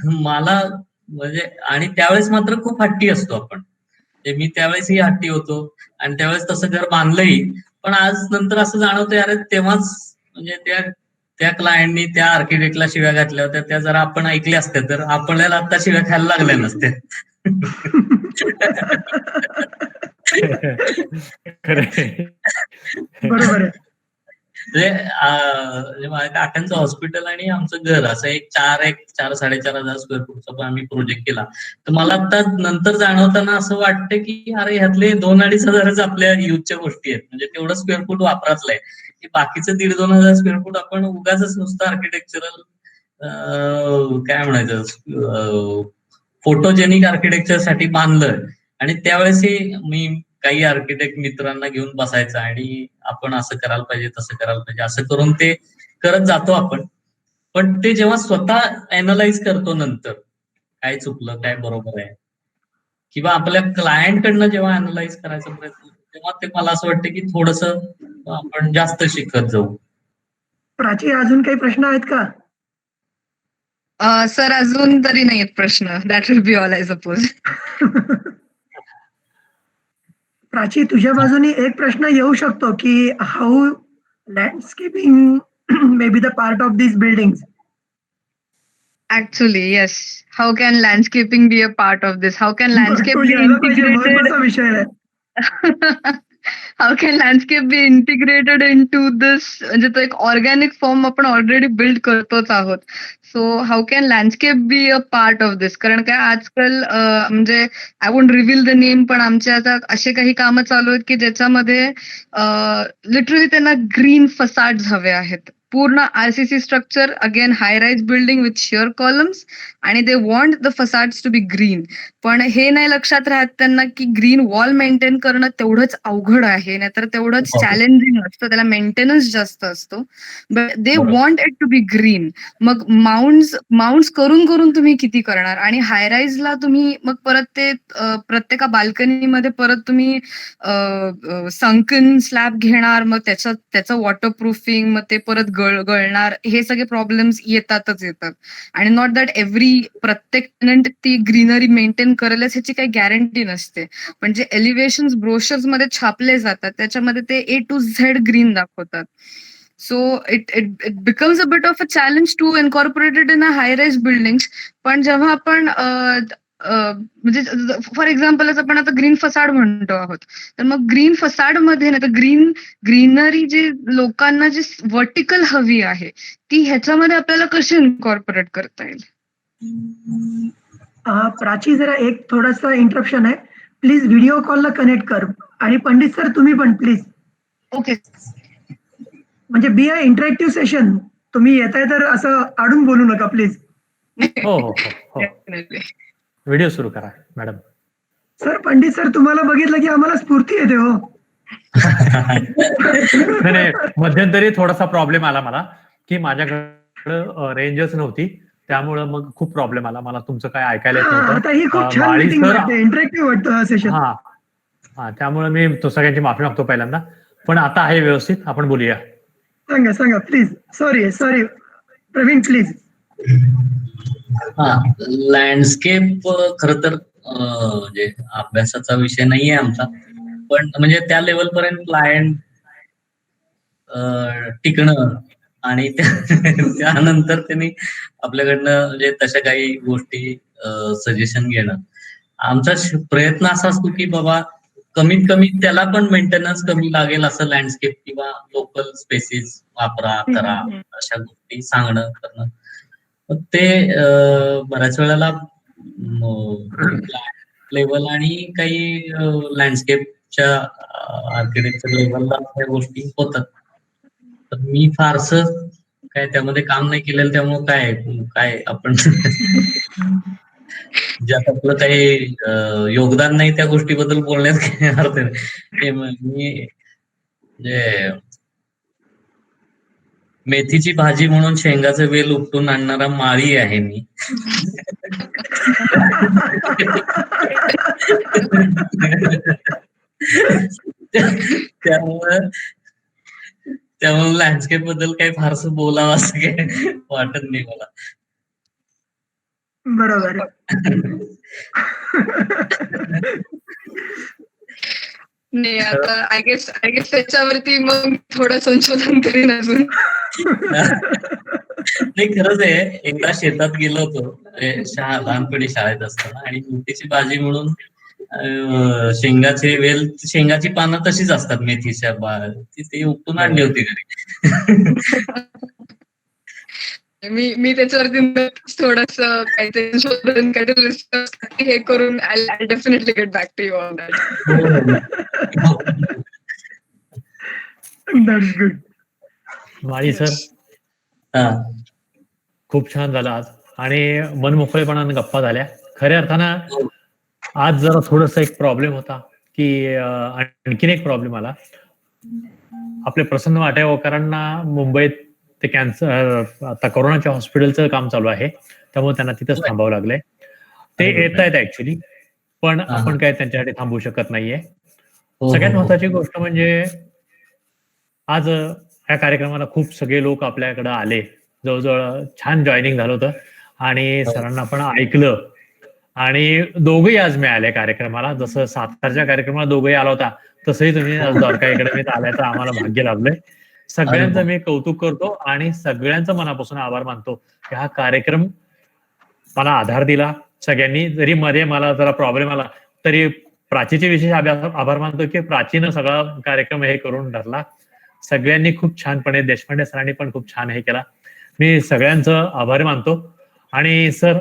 मला म्हणजे आणि त्यावेळेस मात्र खूप हट्टी असतो आपण. मी त्यावेळेसही हट्टी होतो आणि त्यावेळेस तसं घर बांधलंही. पण आज नंतर असं जाणवतंय अरे तेव्हाच म्हणजे त्या क्लायंटनी त्या आर्किटेक्टला शिव्या घातल्या होत्या, त्या जरा आपण ऐकल्या असत्या तर आपल्याला आता शिव्या खायला लागल्या नसत्या. बरोबर आहे. म्हणजे माझ्या काकांचं हॉस्पिटल आणि आमचं घर असं एक 4,500 स्क्वेअर फूटचा आम्ही प्रोजेक्ट केला. तर मला आता नंतर जाणवताना असं वाटतं की अरे ह्यातले 2-2.5 हजारच आपल्या युजच्या गोष्टी आहेत. म्हणजे तेवढं स्क्वेअर फूट वापरातलंय की बाकीचं 1,500-2 हजार स्क्वेअर फूट आपण उगाच नुसतं आर्किटेक्चरल काय म्हणायचं फोटोजेनिक आर्किटेक्चर साठी बांधलं. आणि त्यावेळेसही मी काही आर्किटेक्ट मित्रांना घेऊन बसायचं आणि आपण असं करायला पाहिजे, तसं करायला पाहिजे, असं करून ते करत जातो आपण. पण ते जेव्हा स्वतः अॅनलाइज करतो नंतर काय चुकलं, काय बरोबर आहे, किंवा आपल्या क्लायंट कडनं जेव्हा अॅनलाइज करायचा प्रयत्न तेव्हा ते मला असं वाटतं की थोडस आपण जास्त शिकत जाऊ. प्राची, अजून काही प्रश्न आहेत का? सर अजून तरी नाहीत प्रश्न. That will be all I suppose. Prachi, तुझ्या बाजूने एक प्रश्न येऊ शकतो की how landscaping may be the part of this building. Actually, yes. How can landscaping be a part of this? How can landscape be integrated? महत्वाचा विषय आहे. How can landscape be integrated into this? म्हणजे तो एक organic form आपण already build करतोच आहोत. So how can landscape be a part of this? कारण काय आजकाल म्हणजे I won't reveal the name, पण आमच्या आता असे काही कामं चालू आहेत की ज्याच्यामध्ये लिटरली त्यांना ग्रीन फसाड्स हवे आहेत. पूर्ण RCC structure, again high rise building with shear columns, आणि they want the facades to be green. पण हे नाही लक्षात राहत त्यांना की ग्रीन वॉल मेंटेन करणं तेवढंच अवघड आहे, नाहीतर तेवढंच चॅलेंजिंग असतं, त्याला मेंटेनन्स जास्त असतो. But they want it to be green. मग माउंट्स करून करून तुम्ही किती करणार? आणि हाय राईजला तुम्ही मग परत ते प्रत्येका बाल्कनीमध्ये परत तुम्ही संकन स्लॅब घेणार, मग त्याचं वॉटरप्रूफिंग, मग ते परत गळणार, हे सगळे प्रॉब्लेम्स येतातच येतात. आणि नॉट दॅट प्रत्येक टेनंट ती ग्रीनरी मेंटेन करेलच ह्याची काही गॅरंटी नसते. पण जे एलिव्हेशन ब्रोशर्स मध्ये छापले जातात त्याच्यामध्ये ते A to Z ग्रीन दाखवतात. So it becomes a bit of a challenge to incorporate it in a high rise buildings. पण जेव्हा आपण म्हणजे फॉर एक्झाम्पलच आपण आता ग्रीन फसाड म्हणतो आहोत, तर मग ग्रीन फसाड मध्ये ना, तर ग्रीनरी जी लोकांना जी व्हर्टिकल हवी आहे ती ह्याच्यामध्ये आपल्याला कशी इनकॉर्पोरेट करता येईल? प्राची, जरा एक थोडासा इंटरप्शन आहे. प्लीज व्हिडिओ कॉलला कनेक्ट कर. आणि पंडित सर, तुम्ही पण प्लीज. ओके. म्हणजे बी अ इंटरॅक्टिव्ह सेशन. तुम्ही येताय तर असं आडून बोलू नका प्लीज. हो हो हो. व्हिडिओ सुरू करा मॅडम. सर, पंडित सर, तुम्हाला बघितलं की आम्हाला स्फूर्ती येते हो. नाही, मध्यंतरी थोडासा प्रॉब्लेम आला मला की माझ्याकडे रेंजच नव्हती, त्यामुळे मग खूप प्रॉब्लेम आला. मला तुमचं काय ऐकायला येत नव्हतं. इंटरॅक्टिव्ह वाटतं सेशन. हा, त्यामुळे मी सगळ्यांची माफी मागतो पहिल्यांदा. पण आता आहे व्यवस्थित, आपण बोलूया. सांगा प्लीज. Sorry Praveen, please. हा, लँडस्केप खर तर म्हणजे अभ्यासाचा विषय नाहीये आमचा, पण म्हणजे त्या लेवल पर्यंत क्लायंट टिकणं आणि त्यानंतर त्यांनी आपल्याकडनं म्हणजे तशा काही गोष्टी सजेशन घेणं. आमचा प्रयत्न असा असतो की बाबा कमीत कमी त्याला पण मेंटेनन्स कमी लागेल असं लँडस्केप किंवा लोकल स्पेसिस वापरा करा अशा गोष्टी सांगणं करणं. ते बऱ्याच वेळेला लेवल आणि काही लँडस्केपच्या आर्किटेक्चर लेवलला त्या गोष्टी होतात. तर मी फारसं काय त्यामध्ये काम नाही केलेलं, त्यामुळे काय आपण ज्यात आपलं काही योगदान नाही त्या गोष्टीबद्दल बोलण्यात काही अर्थ नाही. मी म्हणजे मेथीची भाजी म्हणून शेंगाचे वेल उपटून आणणारा माळी आहे मी. त्यामुळे त्यामुळे लँडस्केप बद्दल काही फारसं बोलावं असं काही वाटत नाही मला. बरोबर. नाही, आता आय गेस त्याच्यावरती मग थोडं संशोधन करीन अजून. नाही, खरंच आहे. एकदा शेतात गेलो होतो लहानपणी शाळेत असताना, आणि मेथीची भाजी म्हणून शेंगाचे वेल, शेंगाची पानं तशीच असतात मेथीच्या ती उपटून आणली होती घरी. मी त्याच्यावरती थोडस काहीतरी संशोधन काहीतरी रिसर्च हे करून I definitely get back to you on that. That's good. Mali sir, हा, खूप छान झालं आज आणि मनमोकळेपणाने गप्पा झाल्या. खऱ्या अर्थानं आज जरा थोडस एक प्रॉब्लेम होता की आणखीन एक प्रॉब्लेम आला. आपले प्रसन्न वाटेगावकरांना मुंबईत ते कॅन्सर, आता कोरोनाच्या हॉस्पिटलचं काम चालू आहे, त्यामुळे त्यांना तिथंच थांबावं लागलंय. ते येत आहेत ऍक्च्युली, पण आपण काय त्यांच्यासाठी थांबू शकत नाहीये. सगळ्यात महत्वाची गोष्ट म्हणजे आज या कार्यक्रमाला खूप सगळे लोक आपल्याकडे आले, जवळजवळ छान जॉईनिंग झालं होतं आणि सरांना पण ऐकलं. आणि दोघंही आज मिळाले कार्यक्रमाला. जसं सातारच्या कार्यक्रमाला दोघंही आला होता, तसंही तुम्ही आज द्वारका अकॅडमीत आल्याचं आम्हाला भाग्य लाभलंय. सगळ्यांचं मी कौतुक करतो आणि सगळ्यांचं मनापासून आभार मानतो की हा कार्यक्रम मला आधार दिला. सगळ्यांनी जरी मध्ये मला जरा प्रॉब्लेम आला तरी प्राचीचे विशेष आभार मानतो की प्राचीनं सगळा कार्यक्रम हे करून धरला. सगळ्यांनी खूप छानपणे, देशपांडे सरांनी पण खूप छान हे केला. मी सगळ्यांचं आभार मानतो. आणि सर,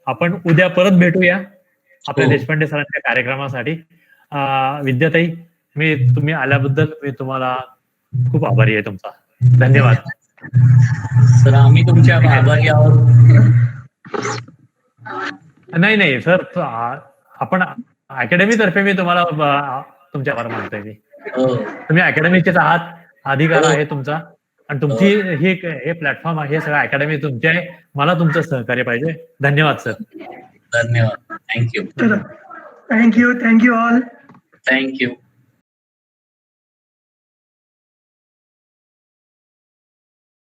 आपण उद्या परत भेटूया आपल्या देशपांडे सरांच्या कार्यक्रमासाठी. विद्याताई, तुम्ही आल्याबद्दल मी तुम्हाला खूप आभारी आहे. तुमचा धन्यवाद. सर, आम्ही तुमच्या आभारी आहोत. नाही सर, आपण अकॅडमी तर्फे मी तुम्हाला तुमचे आभार मानतोय. मी तुम्ही अकॅडमीचेच आहात, अधिकार आहे तुमचा, आणि तुमची हे प्लॅटफॉर्म आहे, हे सगळं अकॅडमी तुमचे आहे. मला तुमचं सहकार्य पाहिजे. धन्यवाद सर. धन्यवाद. थँक्यू. Thank you all. थँक्यू.